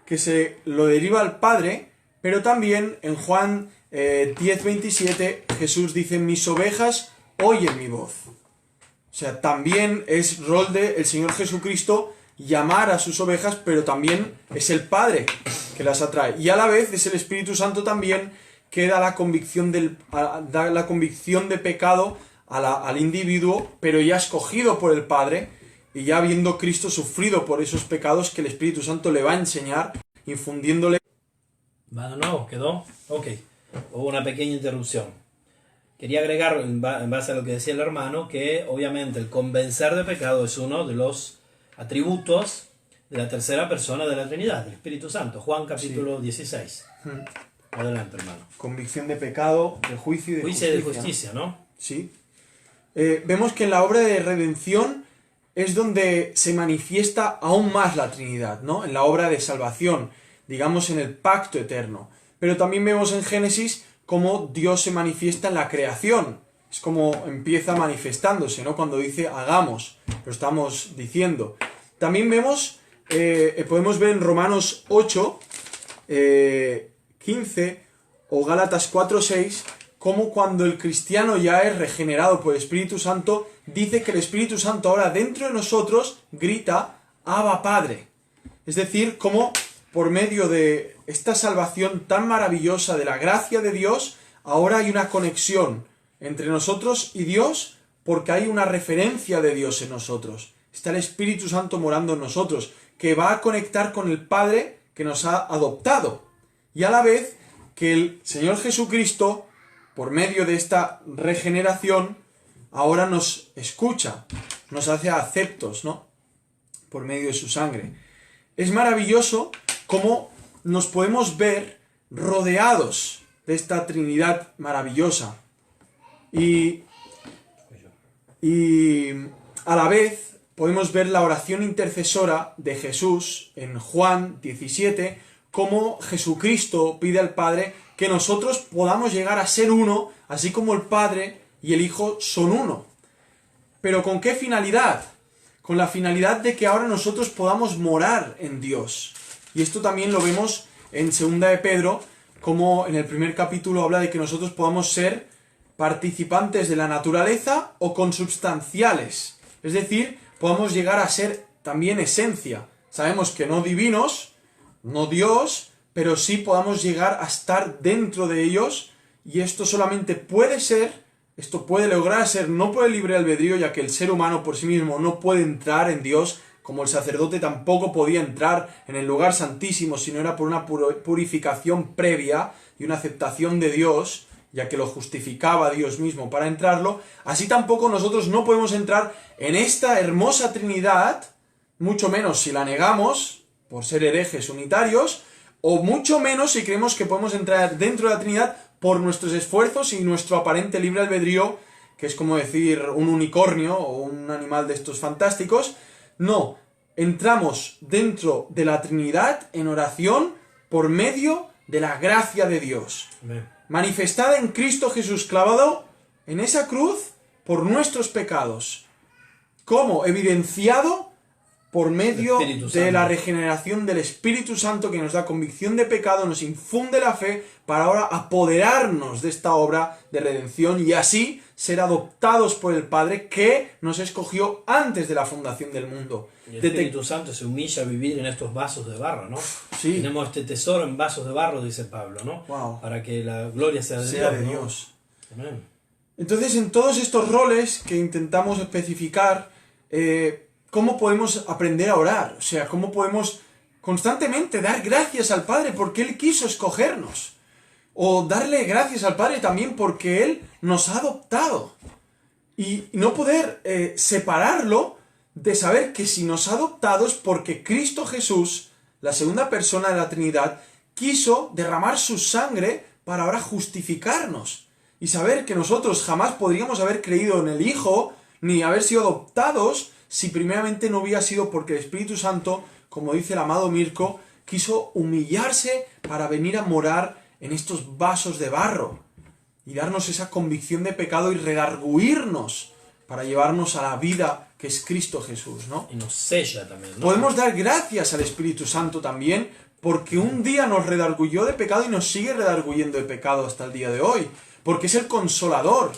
que se lo deriva al Padre, pero también en Juan 10:27 Jesús dice, mis ovejas oyen mi voz. O sea, también es rol del Señor Jesucristo llamar a sus ovejas, pero también es el Padre que las atrae. Y a la vez es el Espíritu Santo también que da la convicción de pecado al individuo, pero ya escogido por el Padre, y ya habiendo Cristo sufrido por esos pecados que el Espíritu Santo le va a enseñar, infundiéndole... No, quedó. Ok, hubo una pequeña interrupción. Quería agregar, en base a lo que decía el hermano, que obviamente el convencer de pecado es uno de los atributos de la tercera persona de la Trinidad, del Espíritu Santo. Juan capítulo 16. Adelante, hermano. Convicción de pecado, de juicio y de justicia. Juicio y de justicia, ¿no? Sí. Vemos que en la obra de redención es donde se manifiesta aún más la Trinidad, ¿no? En la obra de salvación, digamos en el pacto eterno. Pero también vemos en Génesis cómo Dios se manifiesta en la creación. Es como empieza manifestándose, ¿no? Cuando dice hagamos, lo estamos diciendo. También vemos, podemos ver en Romanos 8, 15 o Gálatas 4:6, cómo cuando el cristiano ya es regenerado por el Espíritu Santo, dice que el Espíritu Santo ahora dentro de nosotros grita, Abba Padre. Es decir, como por medio de esta salvación tan maravillosa de la gracia de Dios, ahora hay una conexión entre nosotros y Dios, porque hay una referencia de Dios en nosotros. Está el Espíritu Santo morando en nosotros, que va a conectar con el Padre que nos ha adoptado. Y a la vez que el Señor Jesucristo, por medio de esta regeneración, ahora nos escucha, nos hace aceptos, ¿no? Por medio de su sangre. Es maravilloso cómo nos podemos ver rodeados de esta Trinidad maravillosa. Y a la vez podemos ver la oración intercesora de Jesús en Juan 17, cómo Jesucristo pide al Padre que nosotros podamos llegar a ser uno, así como el Padre y el Hijo son uno. ¿Pero con qué finalidad? Con la finalidad de que ahora nosotros podamos morar en Dios. Y esto también lo vemos en 2 de Pedro, como en el primer capítulo habla de que nosotros podamos ser participantes de la naturaleza o consubstanciales. Es decir, podamos llegar a ser también esencia. Sabemos que no divinos, no Dios, pero sí podamos llegar a estar dentro de ellos, y esto solamente puede ser, esto puede lograr ser no por el libre albedrío, ya que el ser humano por sí mismo no puede entrar en Dios, como el sacerdote tampoco podía entrar en el lugar santísimo si no era por una purificación previa y una aceptación de Dios, ya que lo justificaba Dios mismo para entrarlo. Así tampoco nosotros no podemos entrar en esta hermosa Trinidad, mucho menos si la negamos por ser herejes unitarios, o mucho menos si creemos que podemos entrar dentro de la Trinidad por nuestros esfuerzos y nuestro aparente libre albedrío, que es como decir un unicornio o un animal de estos fantásticos. No, entramos dentro de la Trinidad en oración por medio de la gracia de Dios. Amén. Manifestada en Cristo Jesús clavado en esa cruz por nuestros pecados. ¿Cómo? Evidenciado por medio de la regeneración del Espíritu Santo, que nos da convicción de pecado, nos infunde la fe para ahora apoderarnos de esta obra de redención y así ser adoptados por el Padre que nos escogió antes de la fundación del mundo. Y el Espíritu Santo se humilla a vivir en estos vasos de barro, ¿no? Sí. Tenemos este tesoro en vasos de barro, dice Pablo, ¿no? Wow. Para que la gloria sea de Dios. Amén. Entonces, en todos estos roles que intentamos especificar, ¿cómo podemos aprender a orar? O sea, ¿cómo podemos constantemente dar gracias al Padre porque Él quiso escogernos? O darle gracias al Padre también porque Él nos ha adoptado. Y no poder separarlo de saber que si nos ha adoptado es porque Cristo Jesús, la segunda persona de la Trinidad, quiso derramar su sangre para ahora justificarnos. Y saber que nosotros jamás podríamos haber creído en el Hijo, ni haber sido adoptados, si primeramente no hubiera sido porque el Espíritu Santo, como dice el amado Mirko, quiso humillarse para venir a morar en estos vasos de barro y darnos esa convicción de pecado y redarguirnos para llevarnos a la vida que es Cristo Jesús, ¿no? Y nos sella también, ¿no? Podemos dar gracias al Espíritu Santo también porque un día nos redarguyó de pecado y nos sigue redarguyendo de pecado hasta el día de hoy, porque es el consolador.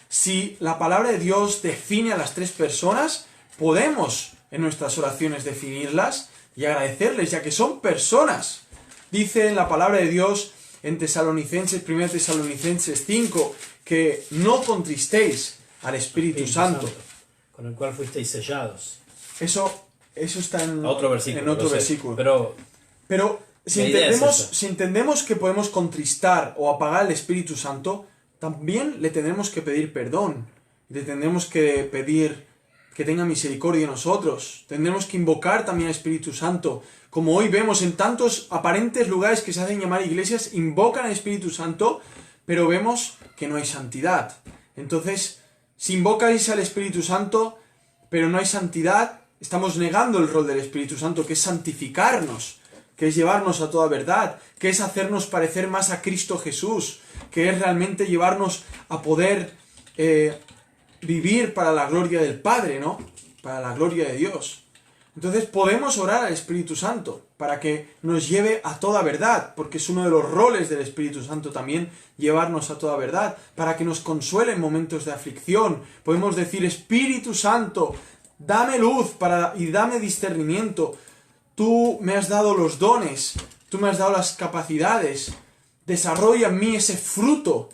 Si la palabra de Dios define a las tres personas, podemos en nuestras oraciones definirlas y agradecerles, ya que son personas. Dice en la palabra de Dios en Tesalonicenses, 1 Tesalonicenses 5, que no contristéis al Espíritu Santo, con el cual fuisteis sellados. Eso está en otro versículo. Pero si entendemos que podemos contristar o apagar el Espíritu Santo, también le tendremos que pedir perdón. Le tendremos que pedir que tenga misericordia de nosotros. Tendremos que invocar también al Espíritu Santo. Como hoy vemos en tantos aparentes lugares que se hacen llamar iglesias, invocan al Espíritu Santo, pero vemos que no hay santidad. Entonces, si invocáis al Espíritu Santo, pero no hay santidad, estamos negando el rol del Espíritu Santo, que es santificarnos, que es llevarnos a toda verdad, que es hacernos parecer más a Cristo Jesús, que es realmente llevarnos a poder vivir para la gloria del Padre, ¿no? Para la gloria de Dios. Entonces podemos orar al Espíritu Santo para que nos lleve a toda verdad, porque es uno de los roles del Espíritu Santo también, llevarnos a toda verdad, para que nos consuele en momentos de aflicción. Podemos decir: Espíritu Santo, dame luz y dame discernimiento. Tú me has dado los dones, tú me has dado las capacidades. Desarrolla en mí ese fruto,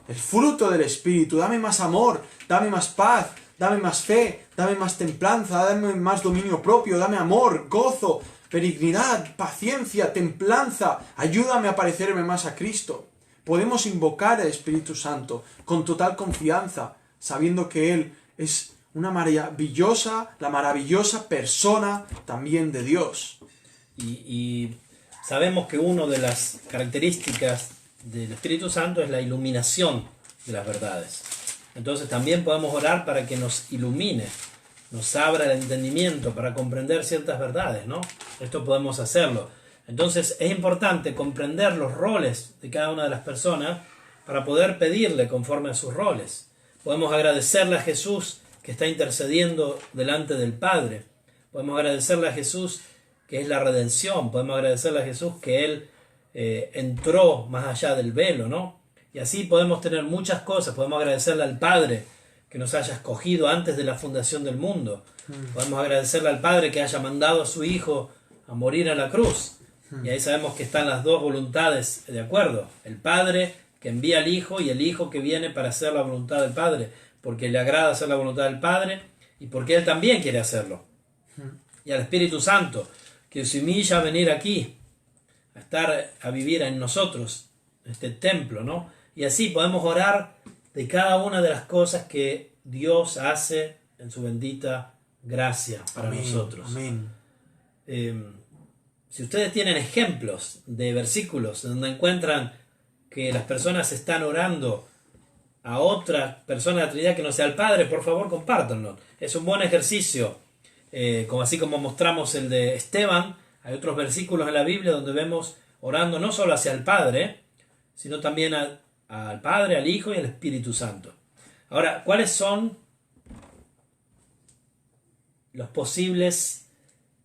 el fruto del Espíritu. Dame más amor, dame más paz, dame más fe, dame más templanza, dame más dominio propio, dame amor, gozo, benignidad, paciencia, templanza. Ayúdame a parecerme más a Cristo. Podemos invocar al Espíritu Santo con total confianza, sabiendo que Él es la maravillosa persona también de Dios. Y sabemos que una de las características del Espíritu Santo es la iluminación de las verdades. Entonces también podemos orar para que nos ilumine, nos abra el entendimiento para comprender ciertas verdades, ¿no? Esto podemos hacerlo. Entonces es importante comprender los roles de cada una de las personas para poder pedirle conforme a sus roles. Podemos agradecerle a Jesús que está intercediendo delante del Padre. Podemos agradecerle a Jesús que es la redención. Podemos agradecerle a Jesús que Él entró más allá del velo, ¿no? Y así podemos tener muchas cosas. Podemos agradecerle al Padre que nos haya escogido antes de la fundación del mundo. Podemos agradecerle al Padre que haya mandado a su Hijo a morir a la cruz. Y ahí sabemos que están las dos voluntades de acuerdo. El Padre que envía al Hijo y el Hijo que viene para hacer la voluntad del Padre, porque le agrada hacer la voluntad del Padre y porque Él también quiere hacerlo. Y al Espíritu Santo, que se humilla a venir aquí, a vivir en nosotros, en este templo, ¿no? Y así podemos orar de cada una de las cosas que Dios hace en su bendita gracia para nosotros. Amén. Si ustedes tienen ejemplos de versículos donde encuentran que las personas están orando a otra persona de la Trinidad que no sea el Padre, por favor compártanlo. Es un buen ejercicio. Así como mostramos el de Esteban, hay otros versículos en la Biblia donde vemos orando no solo hacia el Padre, sino también al Padre, al Hijo y al Espíritu Santo. Ahora, ¿cuáles son los posibles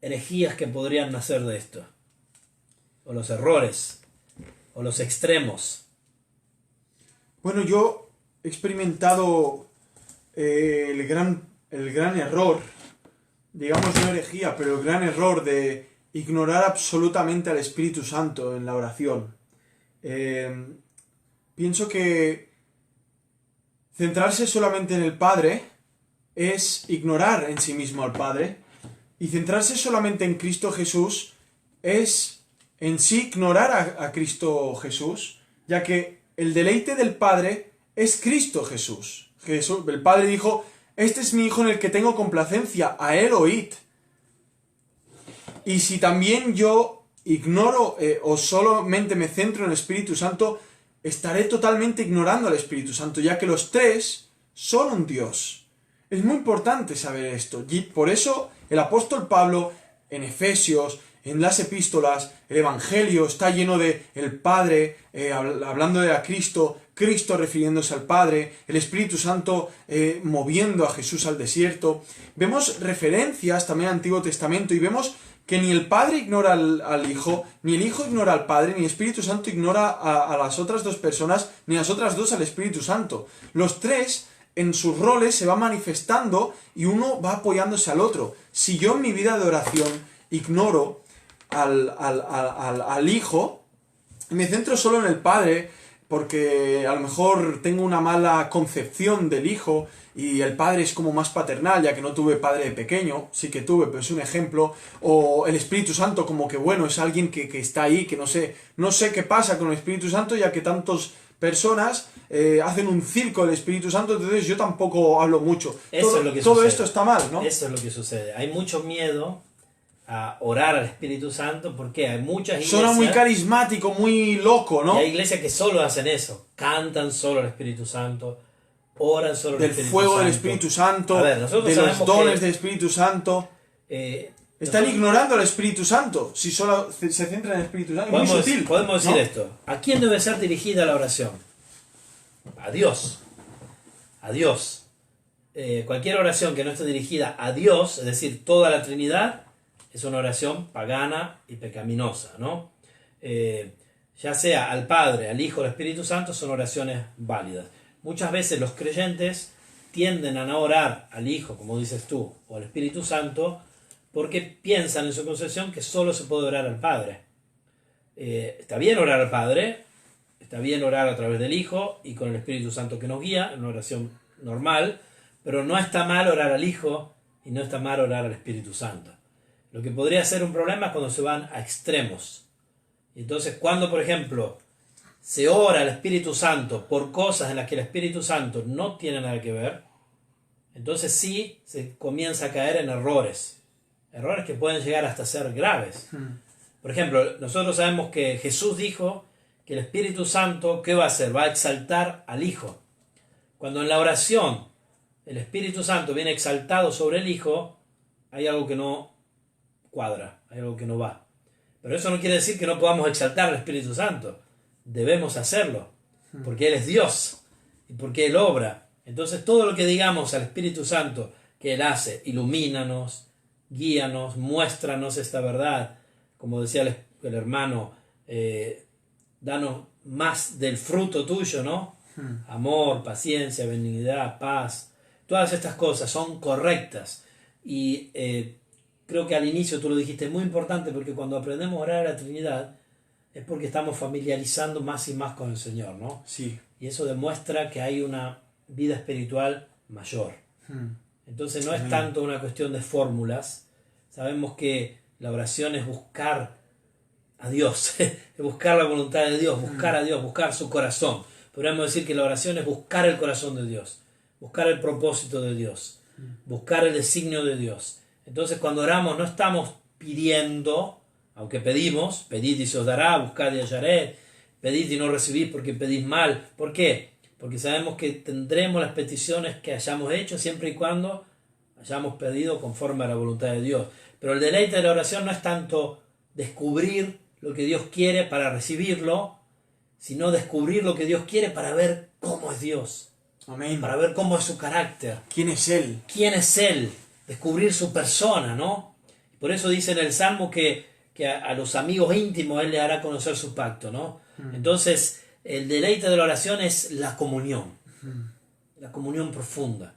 herejías que podrían nacer de esto? O los errores, o los extremos. Bueno, yo he experimentado el gran error, digamos no herejía, pero el gran error de ignorar absolutamente al Espíritu Santo en la oración. Pienso que centrarse solamente en el Padre es ignorar en sí mismo al Padre, y centrarse solamente en Cristo Jesús es en sí ignorar a Cristo Jesús, ya que el deleite del Padre es Cristo Jesús. El Padre dijo: este es mi Hijo en el que tengo complacencia, a él oíd. Y si también yo ignoro o solamente me centro en el Espíritu Santo, estaré totalmente ignorando al Espíritu Santo, ya que los tres son un Dios. Es muy importante saber esto. Y por eso el apóstol Pablo, en Efesios, en las epístolas, el Evangelio está lleno de el Padre hablando de a Cristo, Cristo refiriéndose al Padre, el Espíritu Santo moviendo a Jesús al desierto. Vemos referencias también al Antiguo Testamento y vemos que ni el Padre ignora al Hijo, ni el Hijo ignora al Padre, ni el Espíritu Santo ignora a las otras dos personas, ni las otras dos al Espíritu Santo. Los tres en sus roles se van manifestando y uno va apoyándose al otro. Si yo en mi vida de oración ignoro al Hijo, me centro solo en el Padre, porque a lo mejor tengo una mala concepción del Hijo y el Padre es como más paternal, ya que no tuve padre de pequeño, sí que tuve, pero es un ejemplo, o el Espíritu Santo como que bueno, es alguien que está ahí, que no sé qué pasa con el Espíritu Santo, ya que tantas personas hacen un circo del Espíritu Santo, entonces yo tampoco hablo mucho. Eso es lo que todo sucede. Esto está mal, ¿no? Eso es lo que sucede. Hay mucho miedo a orar al Espíritu Santo porque hay muchas iglesias... Suena muy carismático, muy loco, ¿no? Y hay iglesias que solo hacen eso. Cantan solo al Espíritu Santo, oran solo al del Espíritu fuego Santo. del Espíritu Santo, A ver, nosotros de los sabemos dones que, del Espíritu Santo. Están nosotros ignorando al Espíritu Santo si solo se centran en el Espíritu Santo. Muy sutil, podemos decir ¿no? esto. ¿A quién debe ser dirigida la oración? A Dios. A Dios. Cualquier oración que no esté dirigida a Dios, es decir, toda la Trinidad, es una oración pagana y pecaminosa, ¿no? Ya sea al Padre, al Hijo, al Espíritu Santo, son oraciones válidas. Muchas veces los creyentes tienden a no orar al Hijo, como dices tú, o al Espíritu Santo, porque piensan en su concepción que solo se puede orar al Padre. Está bien orar al Padre, está bien orar a través del Hijo y con el Espíritu Santo que nos guía, en una oración normal, pero no está mal orar al Hijo y no está mal orar al Espíritu Santo. Lo que podría ser un problema es cuando se van a extremos. Y entonces, cuando, por ejemplo, se ora al Espíritu Santo por cosas en las que el Espíritu Santo no tiene nada que ver, entonces sí se comienza a caer en errores. Errores que pueden llegar hasta ser graves. Por ejemplo, nosotros sabemos que Jesús dijo que el Espíritu Santo, ¿qué va a hacer? Va a exaltar al Hijo. Cuando en la oración el Espíritu Santo viene exaltado sobre el Hijo, hay algo que no cuadra, hay algo que no va. Pero eso no quiere decir que no podamos exaltar al Espíritu Santo. Debemos hacerlo, porque Él es Dios y porque Él obra. Entonces todo lo que digamos al Espíritu Santo que Él hace, ilumínanos, guíanos, muéstranos esta verdad, como decía el hermano, danos más del fruto tuyo, ¿no? Amor, paciencia, benignidad, paz, todas estas cosas son correctas y creo que al inicio tú lo dijiste, es muy importante porque cuando aprendemos a orar a la Trinidad es porque estamos familiarizando más y más con el Señor, ¿no? Sí. Y eso demuestra que hay una vida espiritual mayor. Entonces no es tanto una cuestión de fórmulas. Sabemos que la oración es buscar a Dios, es buscar la voluntad de Dios, buscar a Dios, buscar su corazón. Podríamos decir que la oración es buscar el corazón de Dios, buscar el propósito de Dios, buscar el designio de Dios. Entonces cuando oramos no estamos pidiendo, aunque pedimos, pedid y se os dará, buscad y hallaréis, pedid y no recibís porque pedís mal. ¿Por qué? Porque sabemos que tendremos las peticiones que hayamos hecho siempre y cuando hayamos pedido conforme a la voluntad de Dios. Pero el deleite de la oración no es tanto descubrir lo que Dios quiere para recibirlo, sino descubrir lo que Dios quiere para ver cómo es Dios. Amén. para ver cómo es su carácter, ¿Quién es Él? quién es Él, descubrir su persona, ¿no? Por eso dice en el Salmo que a los amigos íntimos Él le hará conocer su pacto, ¿no? Entonces, el deleite de la oración es la comunión profunda.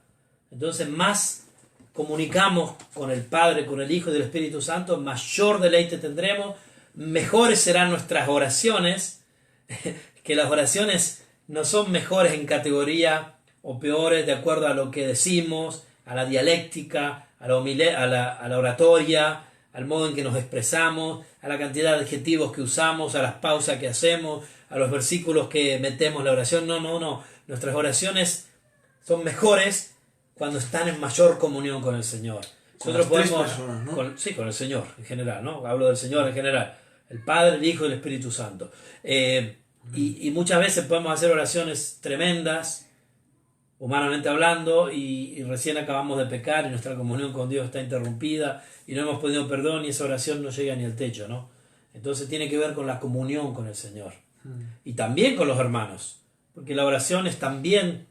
Entonces, más comunicamos con el Padre, con el Hijo y del Espíritu Santo, mayor deleite tendremos, mejores serán nuestras oraciones, que las oraciones no son mejores en categoría o peores de acuerdo a lo que decimos, a la dialéctica, a la oratoria, al modo en que nos expresamos, a la cantidad de adjetivos que usamos, a las pausas que hacemos, a los versículos que metemos en la oración. No. Nuestras oraciones son mejores cuando están en mayor comunión con el Señor. Nosotros podemos, personas, ¿no? Con el Señor en general, ¿no? Hablo del Señor en general. El Padre, el Hijo y el Espíritu Santo. Y muchas veces podemos hacer oraciones tremendas, humanamente hablando, y recién acabamos de pecar y nuestra comunión con Dios está interrumpida y no hemos pedido perdón y esa oración no llega ni al techo, ¿no? Entonces tiene que ver con la comunión con el Señor. Y también con los hermanos, porque la oración es también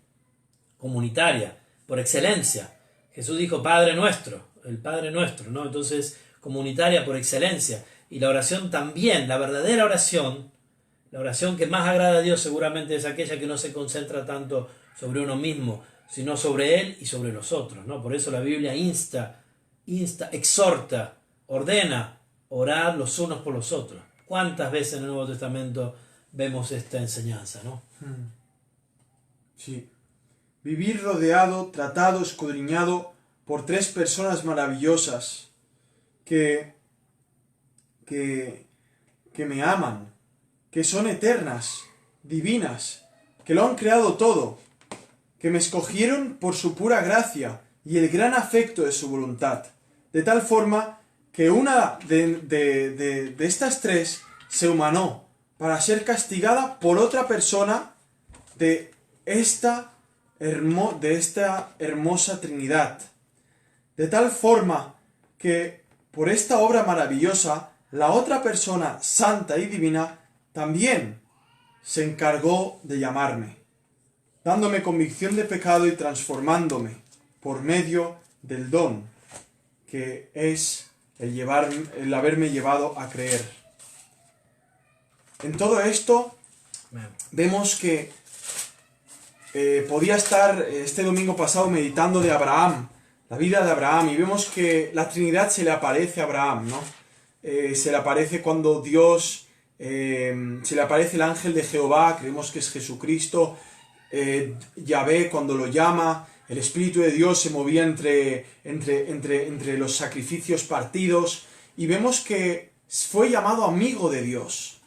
comunitaria, por excelencia. Jesús dijo Padre nuestro, el Padre nuestro, ¿no? Entonces, comunitaria por excelencia. Y la oración también, la verdadera oración, la oración que más agrada a Dios seguramente es aquella que no se concentra tanto sobre uno mismo, sino sobre Él y sobre los otros, ¿no? Por eso la Biblia insta, exhorta, ordena, orar los unos por los otros. ¿Cuántas veces en el Nuevo Testamento vemos esta enseñanza, ¿no? Sí. Vivir rodeado, tratado, escudriñado por tres personas maravillosas que me aman, que son eternas, divinas, que lo han creado todo, que me escogieron por su pura gracia y el gran afecto de su voluntad, de tal forma que una de estas tres se humanó para ser castigada por otra persona de esta hermosa Trinidad. De tal forma que por esta obra maravillosa, la otra persona santa y divina también se encargó de llamarme, dándome convicción de pecado y transformándome por medio del don que es el haberme llevado a creer. En todo esto vemos que podía estar este domingo pasado meditando de Abraham, la vida de Abraham, y vemos que la Trinidad se le aparece a Abraham, ¿no? Se le aparece cuando Dios, se le aparece el ángel de Jehová, creemos que es Jesucristo, Yahvé cuando lo llama, el Espíritu de Dios se movía entre los sacrificios partidos, y vemos que fue llamado amigo de Dios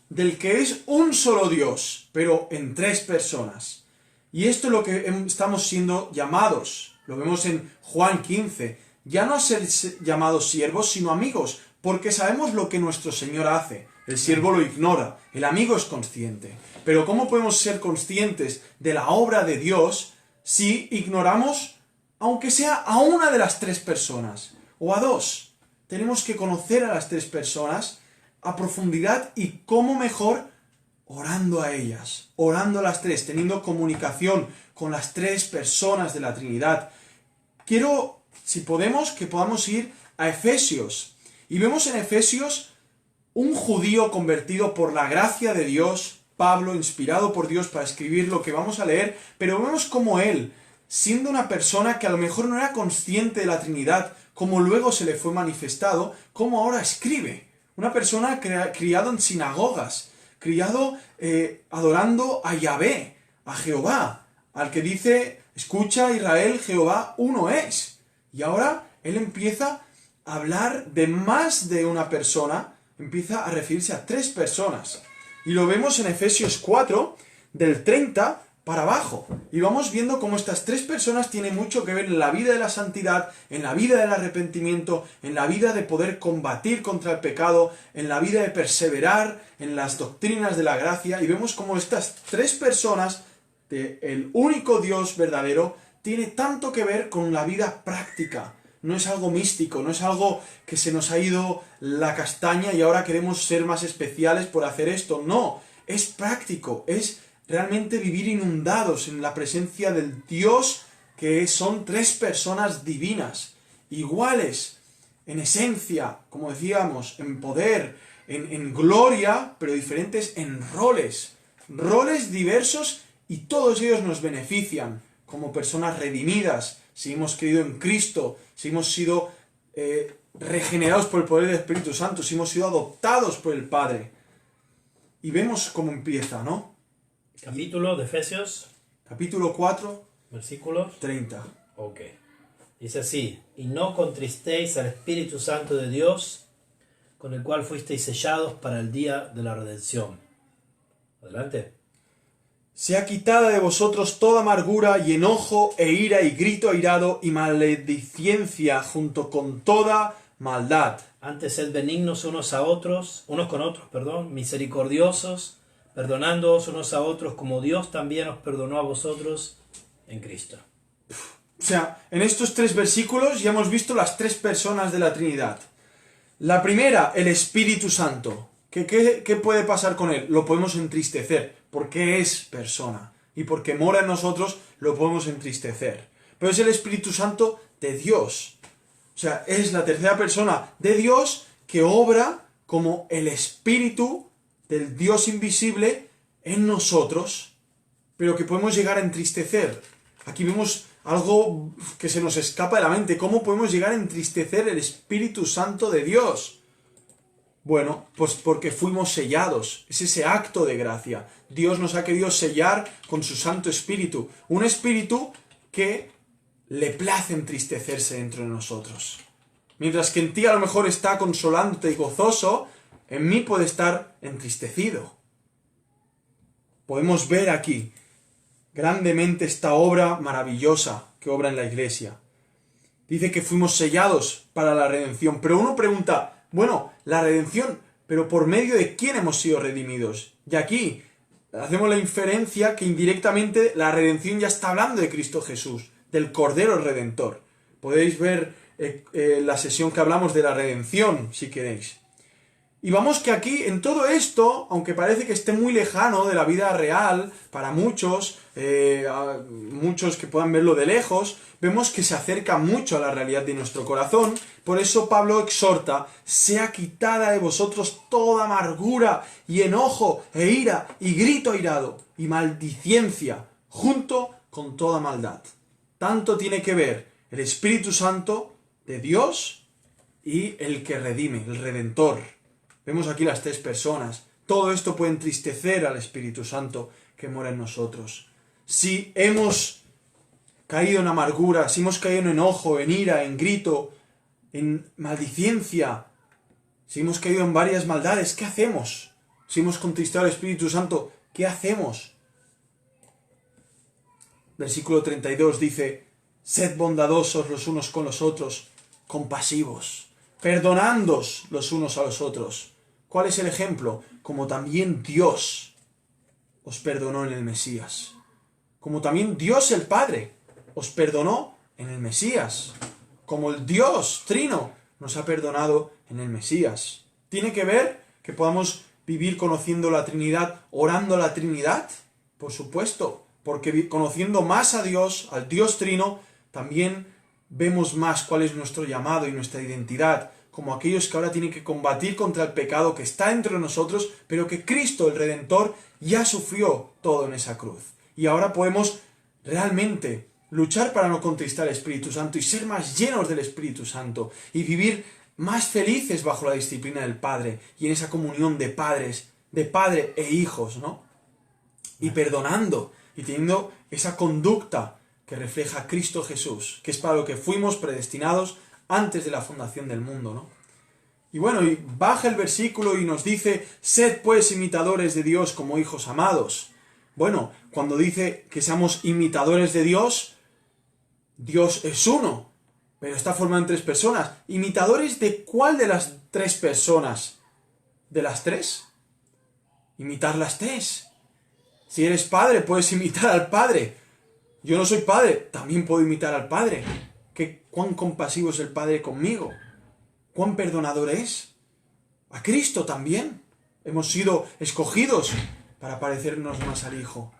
del que es un solo Dios, pero en tres personas. Y esto es lo que estamos siendo llamados. Lo vemos en Juan 15. Ya no a ser llamados siervos, sino amigos, porque sabemos lo que nuestro Señor hace. El siervo lo ignora, el amigo es consciente. Pero ¿cómo podemos ser conscientes de la obra de Dios si ignoramos, aunque sea a una de las tres personas, o a dos? Tenemos que conocer a las tres personas a profundidad, y cómo mejor orando a ellas, orando a las tres, teniendo comunicación con las tres personas de la Trinidad. Quiero, si podemos, que podamos ir a Efesios, y vemos en Efesios un judío convertido por la gracia de Dios, Pablo, inspirado por Dios para escribir lo que vamos a leer, pero vemos como él, siendo una persona que a lo mejor no era consciente de la Trinidad, como luego se le fue manifestado, como ahora escribe. Una persona criado en sinagogas, criado adorando a Yahvé, a Jehová, al que dice, escucha Israel, Jehová uno es. Y ahora él empieza a hablar de más de una persona, empieza a referirse a tres personas. Y lo vemos en Efesios 4, del 30 para abajo. Y vamos viendo cómo estas tres personas tienen mucho que ver en la vida de la santidad, en la vida del arrepentimiento, en la vida de poder combatir contra el pecado, en la vida de perseverar en las doctrinas de la gracia. Y vemos cómo estas tres personas, el único Dios verdadero, tiene tanto que ver con la vida práctica. No es algo místico, no es algo que se nos ha ido la castaña y ahora queremos ser más especiales por hacer esto. No, es práctico, es realmente vivir inundados en la presencia del Dios que son tres personas divinas, iguales en esencia, como decíamos, en poder, en gloria, pero diferentes en roles diversos, y todos ellos nos benefician como personas redimidas, si hemos creído en Cristo, si hemos sido regenerados por el poder del Espíritu Santo, si hemos sido adoptados por el Padre. Y vemos cómo empieza, ¿no? Capítulo de Efesios, Capítulo 4, versículos 30. Ok. Dice así: y no contristéis al Espíritu Santo de Dios, con el cual fuisteis sellados para el día de la redención. Adelante. Sea quitada de vosotros toda amargura y enojo e ira y grito airado y maledicencia junto con toda maldad. Antes sed benignos unos con otros, misericordiosos, perdonándoos unos a otros como Dios también os perdonó a vosotros en Cristo. O sea, en estos tres versículos ya hemos visto las tres personas de la Trinidad. La primera, el Espíritu Santo. ¿Qué puede pasar con él? Lo podemos entristecer, porque es persona. Y porque mora en nosotros, lo podemos entristecer. Pero es el Espíritu Santo de Dios. O sea, es la tercera persona de Dios que obra como el Espíritu del Dios invisible en nosotros, pero que podemos llegar a entristecer. Aquí vemos algo que se nos escapa de la mente. ¿Cómo podemos llegar a entristecer el Espíritu Santo de Dios? Bueno, pues porque fuimos sellados. Es ese acto de gracia. Dios nos ha querido sellar con su Santo Espíritu. Un Espíritu que le place entristecerse dentro de nosotros. Mientras que en ti a lo mejor está consolándote y gozoso, en mí puede estar entristecido. Podemos ver aquí grandemente esta obra maravillosa que obra en la Iglesia. Dice que fuimos sellados para la redención. Pero uno pregunta, bueno, la redención, ¿pero por medio de quién hemos sido redimidos? Y aquí hacemos la inferencia que indirectamente la redención ya está hablando de Cristo Jesús, del Cordero Redentor. Podéis ver la sesión que hablamos de la redención, si queréis. Y vamos que aquí, en todo esto, aunque parece que esté muy lejano de la vida real, para muchos que puedan verlo de lejos, vemos que se acerca mucho a la realidad de nuestro corazón. Por eso Pablo exhorta: sea quitada de vosotros toda amargura y enojo e ira y grito airado y maldicencia, junto con toda maldad. Tanto tiene que ver el Espíritu Santo de Dios y el que redime, el Redentor. Vemos aquí las tres personas. Todo esto puede entristecer al Espíritu Santo que mora en nosotros. Si hemos caído en amargura, si hemos caído en enojo, en ira, en grito, en maldicencia, si hemos caído en varias maldades, ¿qué hacemos? Si hemos contristado al Espíritu Santo, ¿qué hacemos? Versículo 32 dice: sed bondadosos los unos con los otros, compasivos, perdonándoos los unos a los otros. ¿Cuál es el ejemplo? Como también Dios os perdonó en el Mesías. Como también Dios el Padre os perdonó en el Mesías. Como el Dios Trino nos ha perdonado en el Mesías. ¿Tiene que ver que podamos vivir conociendo la Trinidad, orando a la Trinidad? Por supuesto, porque conociendo más a Dios, al Dios Trino, también vemos más cuál es nuestro llamado y nuestra identidad, como aquellos que ahora tienen que combatir contra el pecado que está entre nosotros, pero que Cristo, el Redentor, ya sufrió todo en esa cruz. Y ahora podemos realmente luchar para no contristar al Espíritu Santo y ser más llenos del Espíritu Santo y vivir más felices bajo la disciplina del Padre y en esa comunión de padres, de padre e hijos, ¿no? Y perdonando y teniendo esa conducta que refleja a Cristo Jesús, que es para lo que fuimos predestinados antes de la fundación del mundo, ¿no? Y bueno, y baja el versículo y nos dice: sed pues imitadores de Dios como hijos amados. Bueno, cuando dice que seamos imitadores de Dios, Dios es uno, pero está formado en tres personas. ¿Imitadores de cuál de las tres personas? ¿De las tres? Imitar las tres. Si eres padre, puedes imitar al Padre. Yo no soy padre, también puedo imitar al Padre. ¿Cuán compasivo es el Padre conmigo? ¿Cuán perdonador es? A Cristo también. Hemos sido escogidos para parecernos más al Hijo.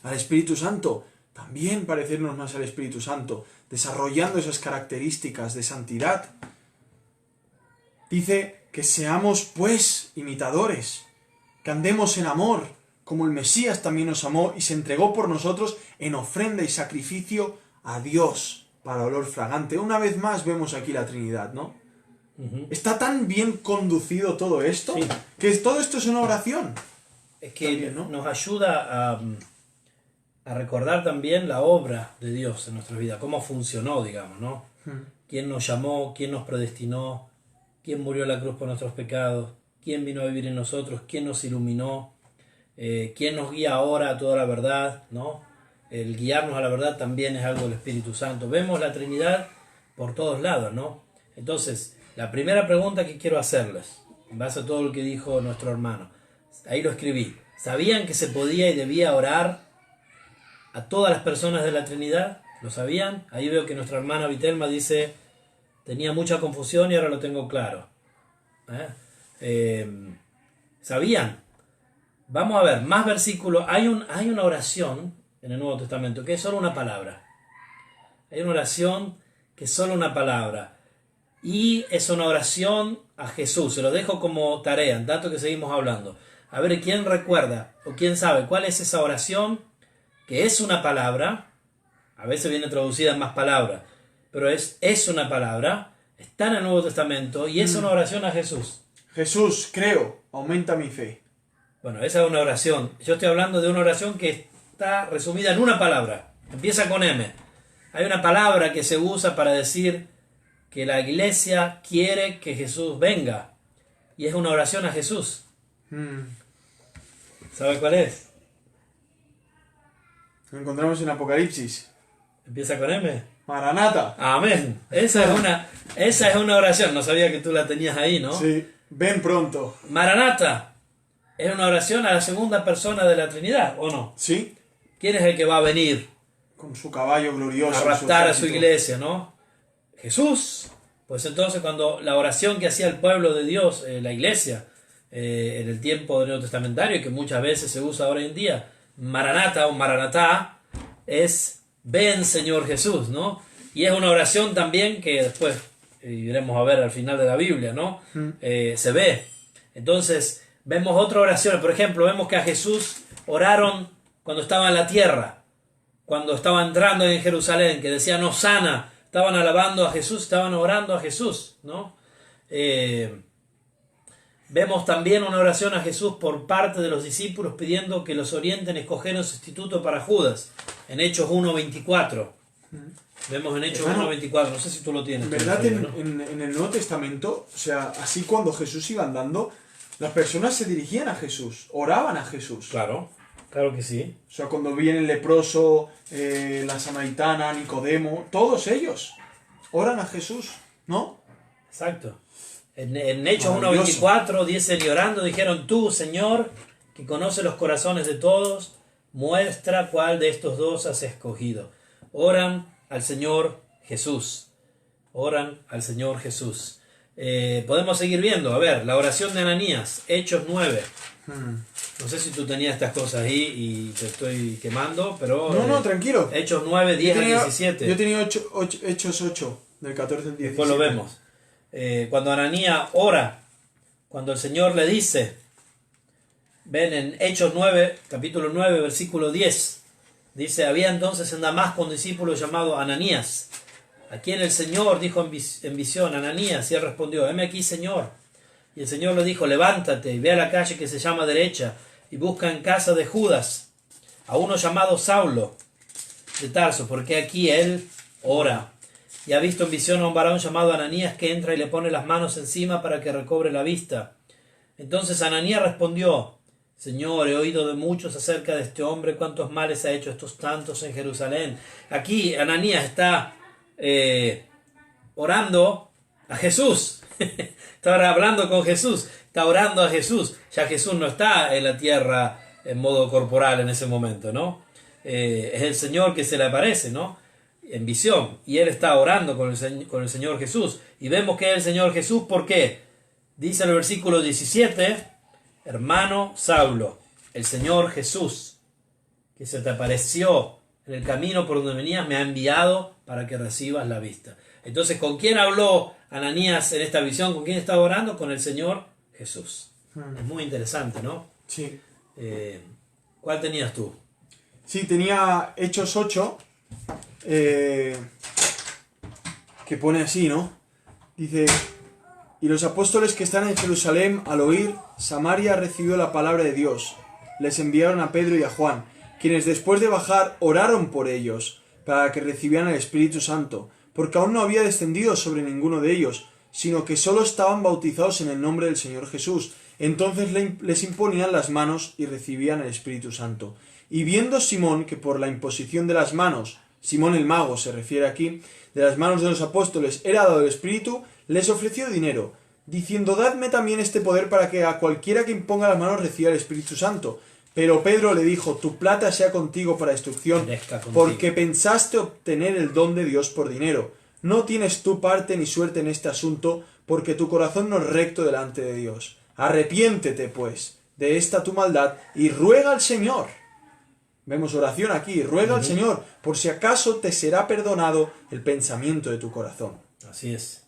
al Espíritu Santo, también parecernos más al Espíritu Santo, desarrollando esas características de santidad. Dice que seamos pues imitadores, que andemos en amor, como el Mesías también nos amó y se entregó por nosotros en ofrenda y sacrificio a Dios para olor fragante. Una vez más vemos aquí la Trinidad, ¿no? Está tan bien conducido todo esto, Sí. que todo esto es una oración. Es que También, ¿no? nos ayuda a recordar también la obra de Dios en nuestra vida, cómo funcionó, digamos, ¿no? Quién nos llamó, quién nos predestinó, quién murió en la cruz por nuestros pecados, quién vino a vivir en nosotros, quién nos iluminó, quién nos guía ahora a toda la verdad, ¿no? El guiarnos a la verdad también es algo del Espíritu Santo. Vemos la Trinidad por todos lados, ¿no? Entonces, la primera pregunta que quiero hacerles, en base a todo lo que dijo nuestro hermano, ahí lo escribí. ¿Sabían que se podía y debía orar a todas las personas de la Trinidad? ¿Lo sabían? Ahí veo que nuestra hermana Vitelma dice, tenía mucha confusión y ahora lo tengo claro. ¿Sabían? Vamos a ver, más versículos. Hay una oración en el Nuevo Testamento que es solo una palabra. Hay una oración que es solo una palabra. Y es una oración a Jesús. Se lo dejo como tarea, en tanto que seguimos hablando. A ver, ¿quién recuerda o quién sabe cuál es esa oración que es una palabra? A veces viene traducida en más palabras, pero es una palabra, está en el Nuevo Testamento y es una oración a Jesús. Jesús, creo, aumenta mi fe. Bueno, esa es una oración. Yo estoy hablando de una oración que está resumida en una palabra. Empieza con M. Hay una palabra que se usa para decir que la iglesia quiere que Jesús venga. Y es una oración a Jesús. ¿Sabe cuál es? Lo encontramos en Apocalipsis. Empieza con M. Maranata. Amén. Esa es una oración. No sabía que tú la tenías ahí, ¿no? Sí, ven pronto. Maranata. Es una oración a la segunda persona de la Trinidad, ¿o no? Sí, ¿Quién es el que va a venir con su caballo glorioso. a raptar a su iglesia, no? Jesús. Pues entonces cuando la oración que hacía el pueblo de Dios, la iglesia, en el tiempo del Nuevo Testamentario, que muchas veces se usa ahora en día, Maranata o Maranatá, es ven Señor Jesús, ¿no? Y es una oración también que después iremos a ver al final de la Biblia, ¿no? Se ve. Entonces, vemos otra oración. Por ejemplo, vemos que a Jesús oraron cuando estaba en la tierra, cuando estaba entrando en Jerusalén, que decían Hosana, estaban alabando a Jesús, estaban orando a Jesús, ¿no? Vemos también una oración a Jesús por parte de los discípulos pidiendo que los orienten a escoger un sustituto para Judas, en Hechos 1:24. Vemos en Hechos 1:24, no sé si tú lo tienes. En verdad, ¿no? en el Nuevo Testamento, o sea, así cuando Jesús iba andando, las personas se dirigían a Jesús, oraban a Jesús. Claro, claro que sí. O sea, cuando viene el leproso, la samaritana, Nicodemo, todos ellos oran a Jesús, ¿no? Exacto. En Hechos 1:24 dicen, y orando dijeron, tú, Señor, que conoces los corazones de todos, muestra cuál de estos dos has escogido. Oran al Señor Jesús. Oran al Señor Jesús. Podemos seguir viendo. A ver, la oración de Ananías, Hechos 9. No sé si tú tenías estas cosas ahí y te estoy quemando, pero... No, tranquilo. Hechos 9, 10 al 17. Yo tenía Hechos 8, del 14 al 17. Después lo vemos. Cuando Ananías ora, cuando el Señor le dice, ven en Hechos 9, capítulo 9, versículo 10, dice, había entonces en Damasco un discípulo llamado Ananías, a quien el Señor dijo en visión, Ananías, y él respondió, heme aquí, Señor. Y el Señor le dijo, levántate y ve a la calle que se llama derecha, y busca en casa de Judas a uno llamado Saulo de Tarso, porque aquí él ora. Y ha visto en visión a un varón llamado Ananías que entra y le pone las manos encima para que recobre la vista. Entonces Ananías respondió, Señor, he oído de muchos acerca de este hombre, cuántos males ha hecho estos tantos en Jerusalén. Aquí Ananías está orando a Jesús. Está hablando con Jesús, está orando a Jesús. Ya Jesús no está en la tierra en modo corporal en ese momento, ¿no? Es el Señor que se le aparece, ¿no? En visión, y él está orando con el Señor Jesús, y vemos que es el Señor Jesús, ¿por qué? Dice el versículo 17, hermano Saulo, el Señor Jesús que se te apareció en el camino por donde venías, me ha enviado para que recibas la vista. Entonces, ¿con quién habló Ananías en esta visión? ¿Con quién estaba orando? Con el Señor Jesús. Es muy interesante, ¿no? Sí. ¿Cuál tenías tú? Sí, tenía Hechos 8, que pone así, ¿no? Dice, y los apóstoles que están en Jerusalén, al oír, Samaria recibió la palabra de Dios. Les enviaron a Pedro y a Juan, quienes después de bajar oraron por ellos, para que recibieran el Espíritu Santo, porque aún no había descendido sobre ninguno de ellos, sino que solo estaban bautizados en el nombre del Señor Jesús. Entonces les imponían las manos y recibían el Espíritu Santo. Y viendo Simón que por la imposición de las manos, Simón el mago se refiere aquí, de las manos de los apóstoles era dado el Espíritu, les ofreció dinero, diciendo, dadme también este poder para que a cualquiera que imponga las manos reciba el Espíritu Santo. Pero Pedro le dijo, tu plata sea contigo para destrucción, porque pensaste obtener el don de Dios por dinero. No tienes tú parte ni suerte en este asunto, porque tu corazón no es recto delante de Dios. Arrepiéntete, pues, de esta tu maldad, y ruega al Señor. Vemos oración aquí, ruega al Señor, por si acaso te será perdonado el pensamiento de tu corazón. Así es.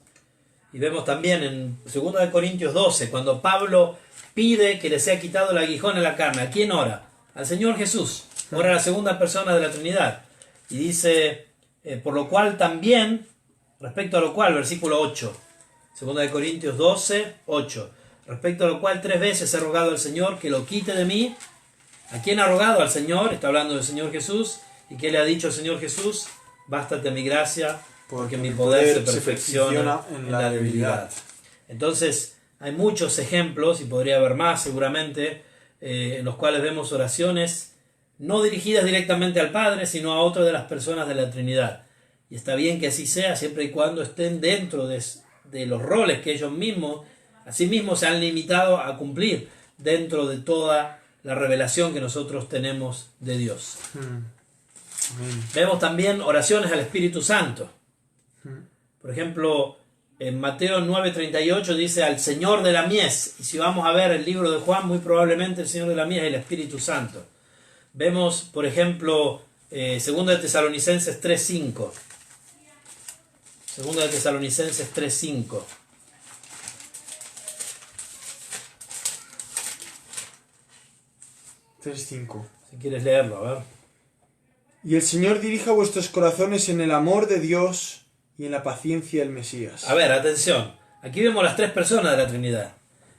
Y vemos también en 2 Corintios 12, cuando Pablo pide que le sea quitado el aguijón en la carne. ¿A quién ora? Al Señor Jesús. Ora a la segunda persona de la Trinidad. Y dice, por lo cual también, respecto a lo cual, versículo 8, 2 Corintios 12, 8, respecto a lo cual 3 veces he rogado al Señor que lo quite de mí. ¿A quién ha rogado? Al Señor, está hablando del Señor Jesús. ¿Y qué le ha dicho el Señor Jesús? Bástate mi gracia, porque mi poder se perfecciona en la debilidad. Entonces, hay muchos ejemplos, y podría haber más seguramente, en los cuales vemos oraciones no dirigidas directamente al Padre, sino a otra de las personas de la Trinidad. Y está bien que así sea, siempre y cuando estén dentro de los roles que ellos mismos, asimismo, se han limitado a cumplir dentro de toda la revelación que nosotros tenemos de Dios. Vemos también oraciones al Espíritu Santo. Por ejemplo, en Mateo 9:38 dice al Señor de la mies. Y si vamos a ver el libro de Juan, muy probablemente el Señor de la mies es el Espíritu Santo. Vemos, por ejemplo, 2 de Tesalonicenses 3:5. 2 de Tesalonicenses 3:5. Si quieres leerlo, a ver. Y el Señor dirija vuestros corazones en el amor de Dios y en la paciencia del Mesías. A ver, atención. Aquí vemos las 3 personas de la Trinidad.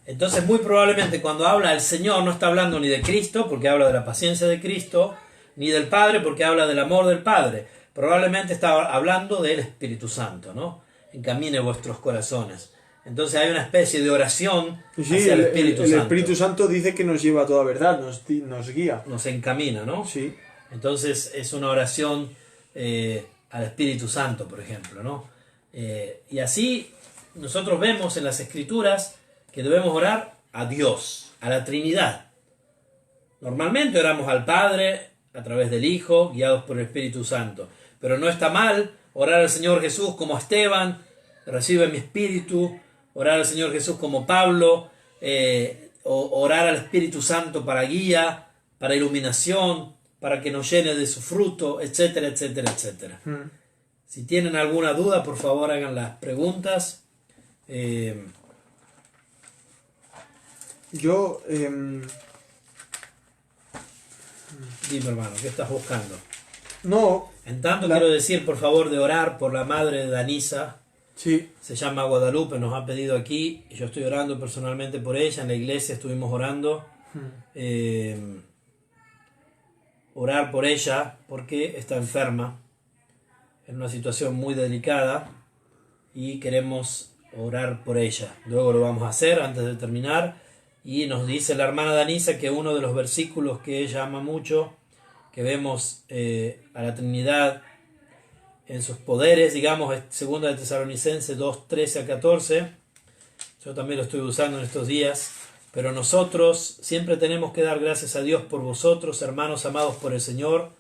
Entonces, muy probablemente cuando habla el Señor no está hablando ni de Cristo, porque habla de la paciencia de Cristo, ni del Padre, porque habla del amor del Padre. Probablemente está hablando del Espíritu Santo, ¿no? Encamine vuestros corazones. Entonces hay una especie de oración hacia el Espíritu Santo. El Espíritu Santo dice que nos lleva a toda verdad, nos guía. Nos encamina, ¿no? Sí. Entonces es una oración al Espíritu Santo, por ejemplo, ¿no? Y así nosotros vemos en las Escrituras que debemos orar a Dios, a la Trinidad. Normalmente oramos al Padre a través del Hijo, guiados por el Espíritu Santo. Pero no está mal orar al Señor Jesús como Esteban, recibe mi espíritu, orar al Señor Jesús como Pablo, orar al Espíritu Santo para guía, para iluminación, para que nos llene de su fruto, etcétera, etcétera, etcétera. Si tienen alguna duda, por favor hagan las preguntas. Dime, hermano, ¿qué estás buscando? No. En tanto quiero decir, por favor, de orar por la madre de Danisa. Sí. Se llama Guadalupe, nos ha pedido aquí, y yo estoy orando personalmente por ella, en la iglesia estuvimos orando. Orar por ella porque está enferma, en una situación muy delicada, y queremos orar por ella. Luego lo vamos a hacer antes de terminar. Y nos dice la hermana Danisa que uno de los versículos que ella ama mucho, que vemos a la Trinidad en sus poderes, digamos, es 2 de Tesalonicenses 2:13-14. Yo también lo estoy usando en estos días. Pero nosotros siempre tenemos que dar gracias a Dios por vosotros, hermanos amados por el Señor,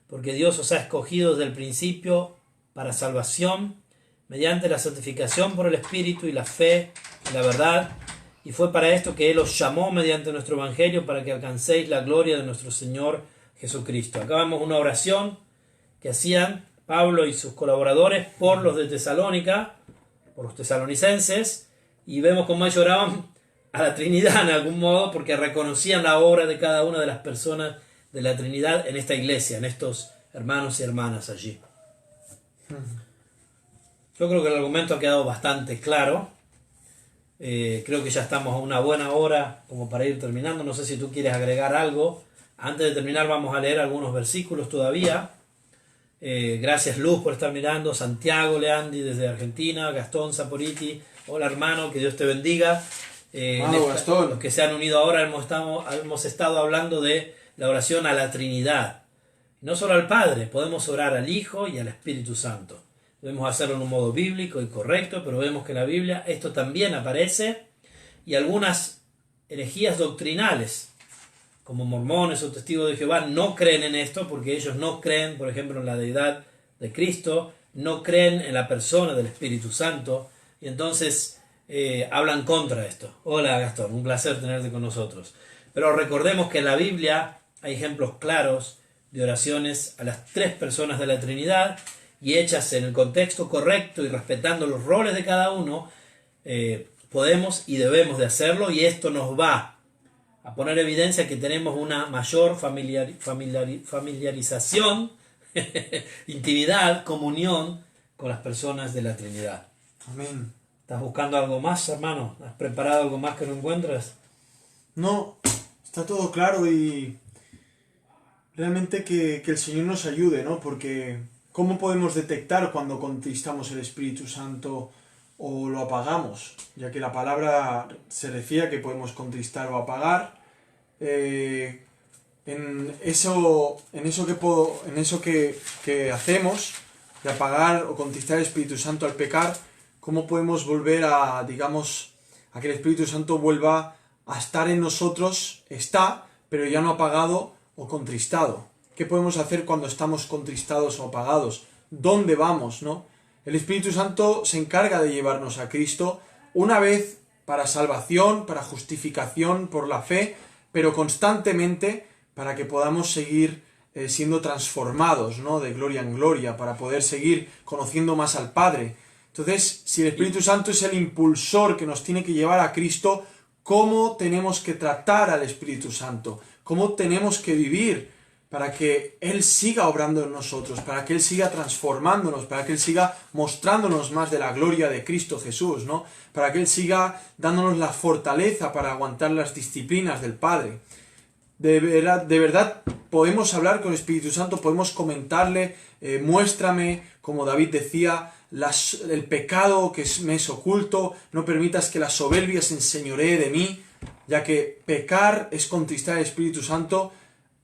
porque Dios os ha escogido desde el principio para salvación, mediante la santificación por el Espíritu y la fe y la verdad. Y fue para esto que Él os llamó mediante nuestro Evangelio, para que alcancéis la gloria de nuestro Señor Jesucristo. Acá vemos una oración que hacían Pablo y sus colaboradores por los de Tesalónica, por los tesalonicenses, y vemos cómo ellos oraban a la Trinidad en algún modo, porque reconocían la obra de cada una de las personas de la Trinidad en esta iglesia, en estos hermanos y hermanas allí. Yo creo que el argumento ha quedado bastante claro. Creo que ya estamos a una buena hora como para ir terminando. No sé si tú quieres agregar algo. Antes de terminar vamos a leer algunos versículos todavía. Gracias Luz por estar mirando, Santiago Leandi desde Argentina, Gastón Saporiti, hola hermano, que Dios te bendiga. Gastón. Los que se han unido ahora hemos estado hablando de la oración a la Trinidad. No solo al Padre, podemos orar al Hijo y al Espíritu Santo. Debemos hacerlo en un modo bíblico y correcto, pero vemos que en la Biblia esto también aparece, y algunas herejías doctrinales, como mormones o testigos de Jehová, no creen en esto porque ellos no creen, por ejemplo, en la deidad de Cristo, no creen en la persona del Espíritu Santo, y entonces hablan contra esto. Hola Gastón, un placer tenerte con nosotros. Pero recordemos que en la Biblia hay ejemplos claros de oraciones a las tres personas de la Trinidad, y hechas en el contexto correcto y respetando los roles de cada uno, podemos y debemos de hacerlo, y esto nos va a poner evidencia que tenemos una mayor familiarización, intimidad, comunión con las personas de la Trinidad. Amén. ¿Estás buscando algo más, hermano? ¿Has preparado algo más que no encuentras? No, está todo claro, y realmente que el Señor nos ayude, ¿no? Porque ¿cómo podemos detectar cuando contristamos el Espíritu Santo o lo apagamos? Ya que la palabra se refiere a que podemos contristar o apagar. En eso que hacemos, de apagar o contristar el Espíritu Santo al pecar, ¿cómo podemos volver a, digamos, a que el Espíritu Santo vuelva a estar en nosotros? Está, pero ya no apagado o contristado. ¿Qué podemos hacer cuando estamos contristados o apagados? ¿Dónde vamos, no? El Espíritu Santo se encarga de llevarnos a Cristo una vez para salvación, para justificación por la fe, pero constantemente para que podamos seguir siendo transformados, ¿no? De gloria en gloria, para poder seguir conociendo más al Padre. Entonces, si el Espíritu Santo es el impulsor que nos tiene que llevar a Cristo, ¿cómo tenemos que tratar al Espíritu Santo? ¿Cómo tenemos que vivir para que Él siga obrando en nosotros, para que Él siga transformándonos, para que Él siga mostrándonos más de la gloria de Cristo Jesús, ¿no? Para que Él siga dándonos la fortaleza para aguantar las disciplinas del Padre? De verdad podemos hablar con el Espíritu Santo, podemos comentarle, muéstrame, como David decía, el pecado que me es oculto, no permitas que la soberbia se enseñoree de mí, ya que pecar es contristar al Espíritu Santo.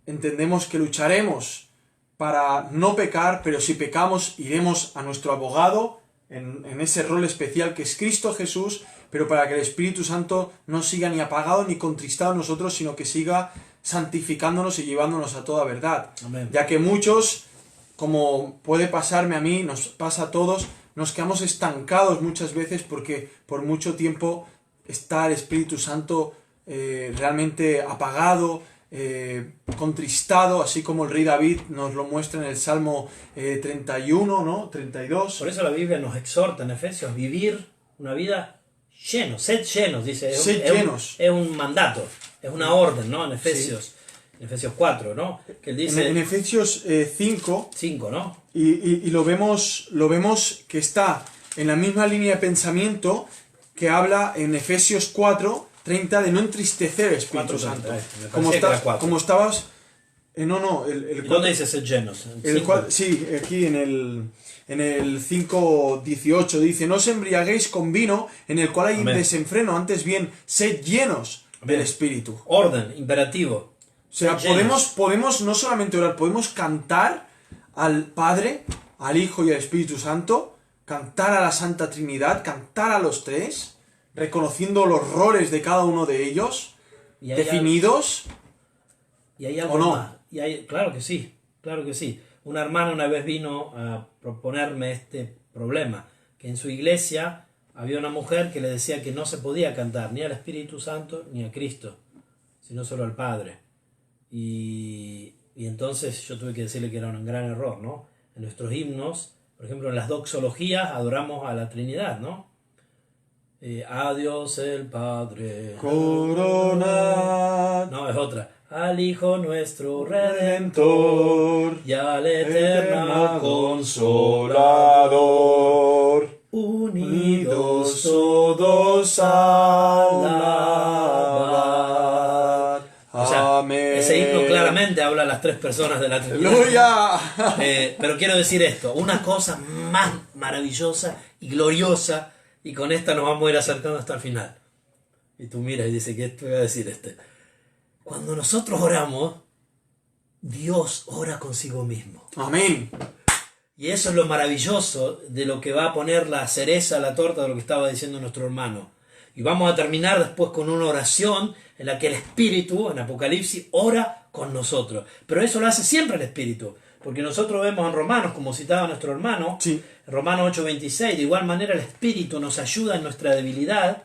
Entendemos que lucharemos para no pecar, pero si pecamos iremos a nuestro abogado en ese rol especial que es Cristo Jesús, pero para que el Espíritu Santo no siga ni apagado ni contristado en nosotros, sino que siga santificándonos y llevándonos a toda verdad. Amén. Ya que muchos, como puede pasarme a mí, nos pasa a todos, nos quedamos estancados muchas veces porque por mucho tiempo está el Espíritu Santo realmente apagado, contristado, así como el rey David nos lo muestra en el Salmo 31, ¿no? 32. Por eso la Biblia nos exhorta en Efesios a vivir una vida llenos, sed llenos, dice. Sed llenos. Es un mandato, es una orden, ¿no? En Efesios, sí. En Efesios 4, ¿no? Que él dice, en Efesios 5, ¿no? Y lo vemos que está en la misma línea de pensamiento que habla en Efesios 4, 30 de no entristecer el Espíritu 4:30, Santo. Como estabas... ¿Dónde dice ser llenos? Sí, aquí en el 5:18 dice: no os embriaguéis con vino en el cual hay un desenfreno, antes bien, sed llenos del Espíritu. Orden, imperativo. O sea, podemos no solamente orar, podemos cantar al Padre, al Hijo y al Espíritu Santo, cantar a la Santa Trinidad, cantar a los tres, reconociendo los roles de cada uno de ellos, definidos. ¿Y hay algo más? Claro que sí, claro que sí. Una hermana una vez vino a proponerme este problema, que en su iglesia había una mujer que le decía que no se podía cantar ni al Espíritu Santo ni a Cristo, sino solo al Padre. Y Y entonces yo tuve que decirle que era un gran error, ¿no? En nuestros himnos, por ejemplo, en las doxologías adoramos a la Trinidad, ¿no? A Dios el Padre. Coronad. No, es otra. Al Hijo nuestro Redentor. y al Eterno Consolador. unidos todos alabar. O sea, Amén. ese himno claramente habla a las tres personas de la Trinidad. ¡Aleluya! Pero quiero decir esto, una cosa más maravillosa y gloriosa, y con esta nos vamos a ir acercando hasta el final. Y tú miras y dices, ¿qué te voy a decir este? Cuando nosotros oramos, Dios ora consigo mismo. Amén. Y eso es lo maravilloso de lo que va a poner la cereza a la torta de lo que estaba diciendo nuestro hermano. Y vamos a terminar después con una oración en la que el Espíritu, en Apocalipsis, ora con nosotros. Pero eso lo hace siempre el Espíritu. Porque nosotros vemos en Romanos, como citaba nuestro hermano, Sí. en Romanos 8:26, de igual manera el Espíritu nos ayuda en nuestra debilidad,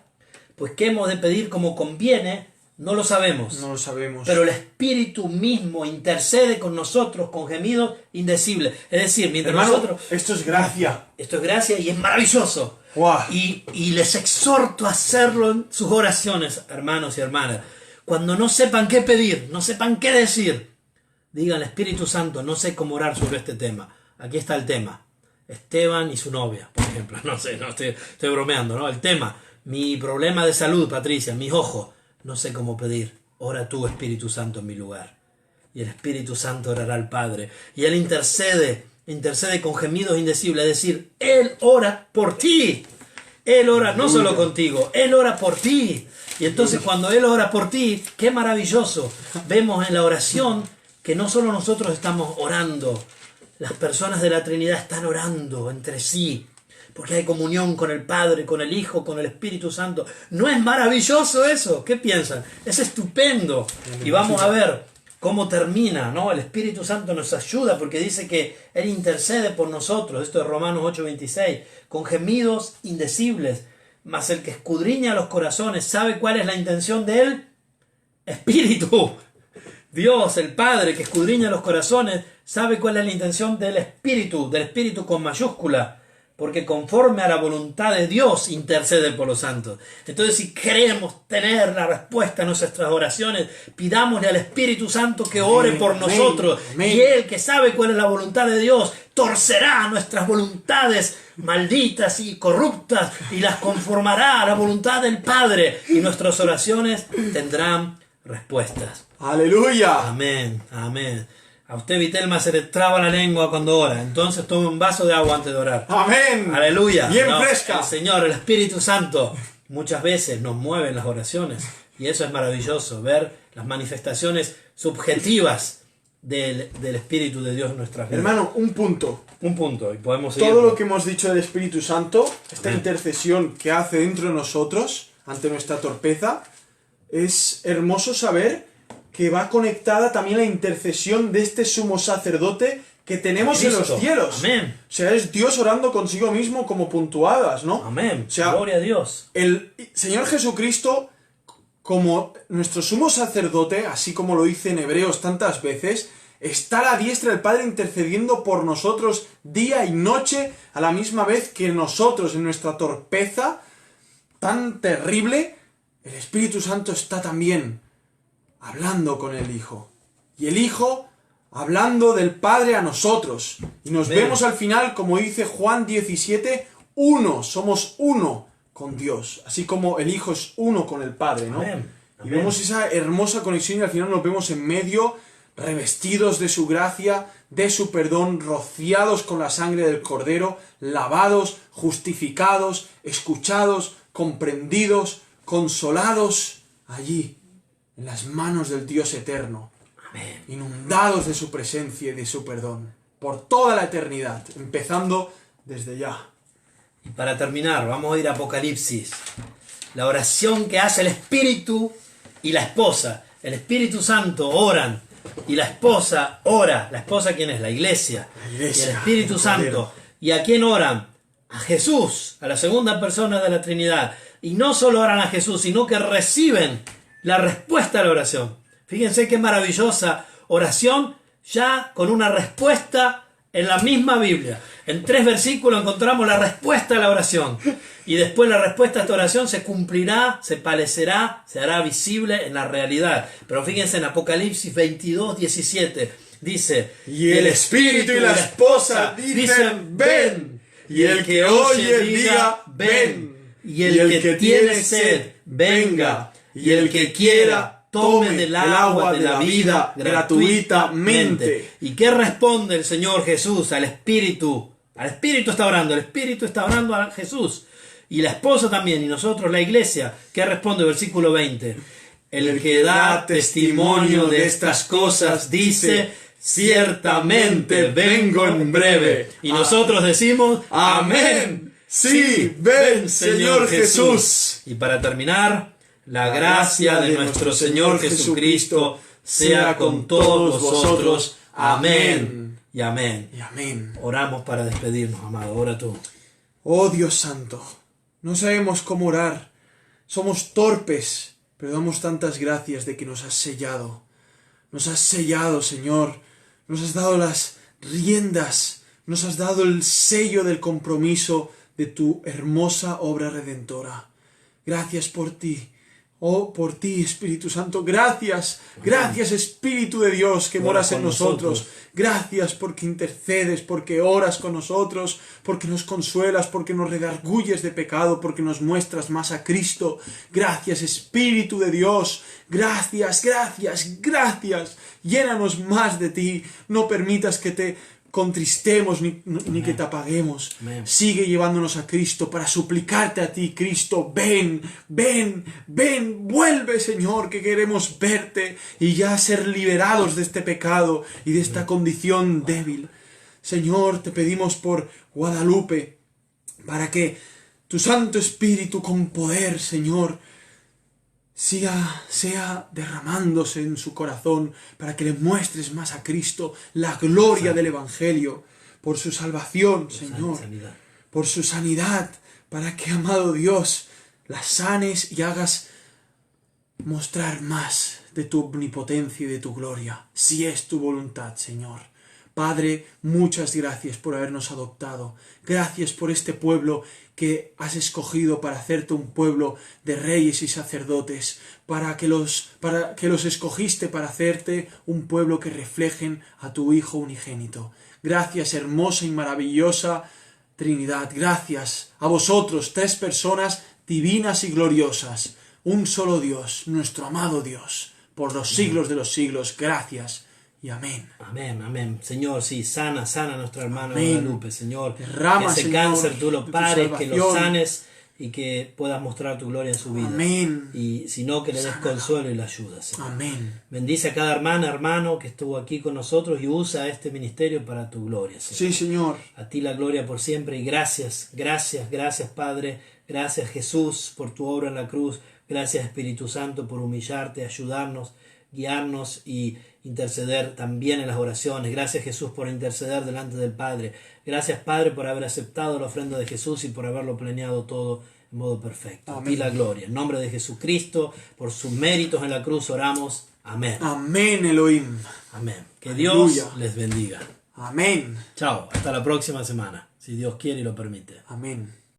pues qué hemos de pedir como conviene, no lo sabemos. No lo sabemos. Pero el Espíritu mismo intercede con nosotros con gemidos indecibles. Es decir, mientras Hermano, nosotros... esto es gracia. Esto es gracia y es maravilloso. ¡Guau! Y les exhorto a hacerlo en sus oraciones, hermanos y hermanas. Cuando no sepan qué pedir, no sepan qué decir, digan, Espíritu Santo, no sé cómo orar sobre este tema. Aquí está el tema. Esteban y su novia, por ejemplo. No sé, no estoy bromeando, ¿no? El tema. Mi problema de salud, Patricia, mis ojos. No sé cómo pedir. Ora tú, Espíritu Santo, en mi lugar. Y el Espíritu Santo orará al Padre. Y Él intercede con gemidos indecibles. Es decir, Él ora por ti. Él ora no solo contigo, Él ora por ti. Y entonces cuando Él ora por ti, qué maravilloso. Vemos en la oración que no solo nosotros estamos orando, las personas de la Trinidad están orando entre sí. Porque hay comunión con el Padre, con el Hijo, con el Espíritu Santo. ¿No es maravilloso eso? ¿Qué piensan? Es estupendo. Y vamos a ver cómo termina, ¿no? El Espíritu Santo nos ayuda porque dice que Él intercede por nosotros. Esto es Romanos 8:26. Con gemidos indecibles. Mas el que escudriña los corazones sabe cuál es la intención de Él. Espíritu. Dios, el Padre que escudriña los corazones, sabe cuál es la intención del Espíritu con mayúscula. Porque conforme a la voluntad de Dios intercede por los santos. Entonces, si queremos tener la respuesta a nuestras oraciones, pidámosle al Espíritu Santo que ore por nosotros. Amén. Y Él, que sabe cuál es la voluntad de Dios, torcerá nuestras voluntades malditas y corruptas y las conformará a la voluntad del Padre. Y nuestras oraciones tendrán respuestas. ¡Aleluya! Amén, amén. A usted, Vitelma, se le traba la lengua cuando ora. Entonces tome un vaso de agua antes de orar. ¡Amén! Aleluya. Bien fresca. El Señor, el Espíritu Santo, muchas veces nos mueve en las oraciones. Y eso es maravilloso, ver las manifestaciones subjetivas del Espíritu de Dios en nuestras vidas. Hermano, un punto. Un punto, y podemos seguir. Todo lo que hemos dicho del Espíritu Santo, esta Amén. intercesión que hace dentro de nosotros, ante nuestra torpeza, es hermoso saber que va conectada también la intercesión de este sumo sacerdote que tenemos en Cristo. los cielos. Amén. O sea, es Dios orando consigo mismo como puntuadas, ¿no? Amén. O sea, Gloria a Dios. el Señor Jesucristo, como nuestro sumo sacerdote, así como lo dice en Hebreos tantas veces, está a la diestra del Padre intercediendo por nosotros día y noche, a la misma vez que nosotros, en nuestra torpeza tan terrible, el Espíritu Santo está también hablando con el Hijo. Y el Hijo hablando del Padre a nosotros. Y nos Amén. vemos al final, como dice Juan 17, uno, somos uno con Dios. Así como el Hijo es uno con el Padre, ¿no? Amén. Y Amén. vemos esa hermosa conexión y al final nos vemos en medio, revestidos de su gracia, de su perdón, rociados con la sangre del Cordero, lavados, justificados, escuchados, comprendidos, consolados allí, en las manos del Dios eterno, Amén. inundados de su presencia y de su perdón, por toda la eternidad, empezando desde ya. Y para terminar, vamos a ir a Apocalipsis. La oración que hace el Espíritu y la esposa. El Espíritu Santo oran y la esposa ora. ¿La esposa quién es? La iglesia. La iglesia, Y el Espíritu el Santo. Cordero. ¿Y a quién oran? A Jesús, a la segunda persona de la Trinidad. Y no solo oran a Jesús, sino que reciben la respuesta a la oración. Fíjense qué maravillosa oración. ya con una respuesta en la misma Biblia. En 3 versículos encontramos la respuesta a la oración. Y después la respuesta a esta oración se cumplirá, se parecerá, se hará visible en la realidad. Pero fíjense en Apocalipsis 22, 17. Dice, y el Espíritu y la esposa dicen, ven. Y el que oye diga, ven. Y el que tiene sed, venga. Y el que quiera, tome del agua de la vida gratuitamente. ¿Y qué responde el Señor Jesús al Espíritu? Al Espíritu está orando, el Espíritu está orando a Jesús. Y la esposa también, y nosotros, la iglesia. ¿Qué responde? Versículo 20. El que da testimonio de estas cosas dice, ciertamente vengo en breve. Y nosotros decimos, amén. Sí, ven, Señor Jesús. Y para terminar, la gracia de nuestro Señor Jesucristo sea con todos vosotros. Amén. Y amén. Y amén. Oramos para despedirnos, amado. Ora tú. Oh Dios santo, no sabemos cómo orar. Somos torpes, pero damos tantas gracias de que nos has sellado. Nos has sellado, Señor. Nos has dado las riendas. Nos has dado el sello del compromiso de tu hermosa obra redentora. Gracias por ti. Oh, por ti, Espíritu Santo, gracias. Gracias, Espíritu de Dios, que moras en nosotros. Gracias porque intercedes, porque oras con nosotros, porque nos consuelas, porque nos redarguyes de pecado, porque nos muestras más a Cristo. Gracias, Espíritu de Dios. Gracias, gracias, gracias. Llénanos más de ti. No permitas que te contristemos ni que te apaguemos. Amén. Sigue llevándonos a Cristo para suplicarte a ti, Cristo. Ven, ven, ven, vuelve, Señor, que queremos verte y ya ser liberados de este pecado y de esta condición débil. Señor, te pedimos por Guadalupe, para que tu Santo Espíritu con poder, Señor, sea derramándose en su corazón para que le muestres más a Cristo la gloria del Evangelio, por su salvación, Señor, por su sanidad, para que, amado Dios, la sanes y hagas mostrar más de tu omnipotencia y de tu gloria, si es tu voluntad, Señor. Padre, muchas gracias por habernos adoptado. Gracias por este pueblo que has escogido para hacerte un pueblo de reyes y sacerdotes, para que los escogiste para hacerte un pueblo que reflejen a tu Hijo unigénito. Gracias, hermosa y maravillosa Trinidad. Gracias a vosotros, 3 personas divinas y gloriosas. Un solo Dios, nuestro amado Dios, por los siglos de los siglos. Gracias. Y amén. Amén, amén. Señor, sí, sana a nuestro hermano Amén. Guadalupe, Señor. Derrama, ese Señor, cáncer tú lo de tu pares, que lo salvación. sanes y que puedas mostrar tu gloria en su vida. Amén. Y si no, que le des consuelo y la ayuda, Señor. Amén. Bendice a cada hermana, hermano que estuvo aquí con nosotros y usa este ministerio para tu gloria, Señor. Sí, Señor. A ti la gloria por siempre y gracias, Padre. Gracias, Jesús, por tu obra en la cruz. Gracias, Espíritu Santo, por humillarte, ayudarnos, guiarnos y interceder también en las oraciones. Gracias, Jesús, por interceder delante del Padre. Gracias, Padre, por haber aceptado la ofrenda de Jesús y por haberlo planeado todo en modo perfecto. Amén. A ti la gloria. En nombre de Jesucristo, por sus méritos en la cruz oramos. Amén. Amén, Elohim. Amén. Que Aleluya. Dios les bendiga. Amén. Chao. Hasta la próxima semana, si Dios quiere y lo permite. Amén.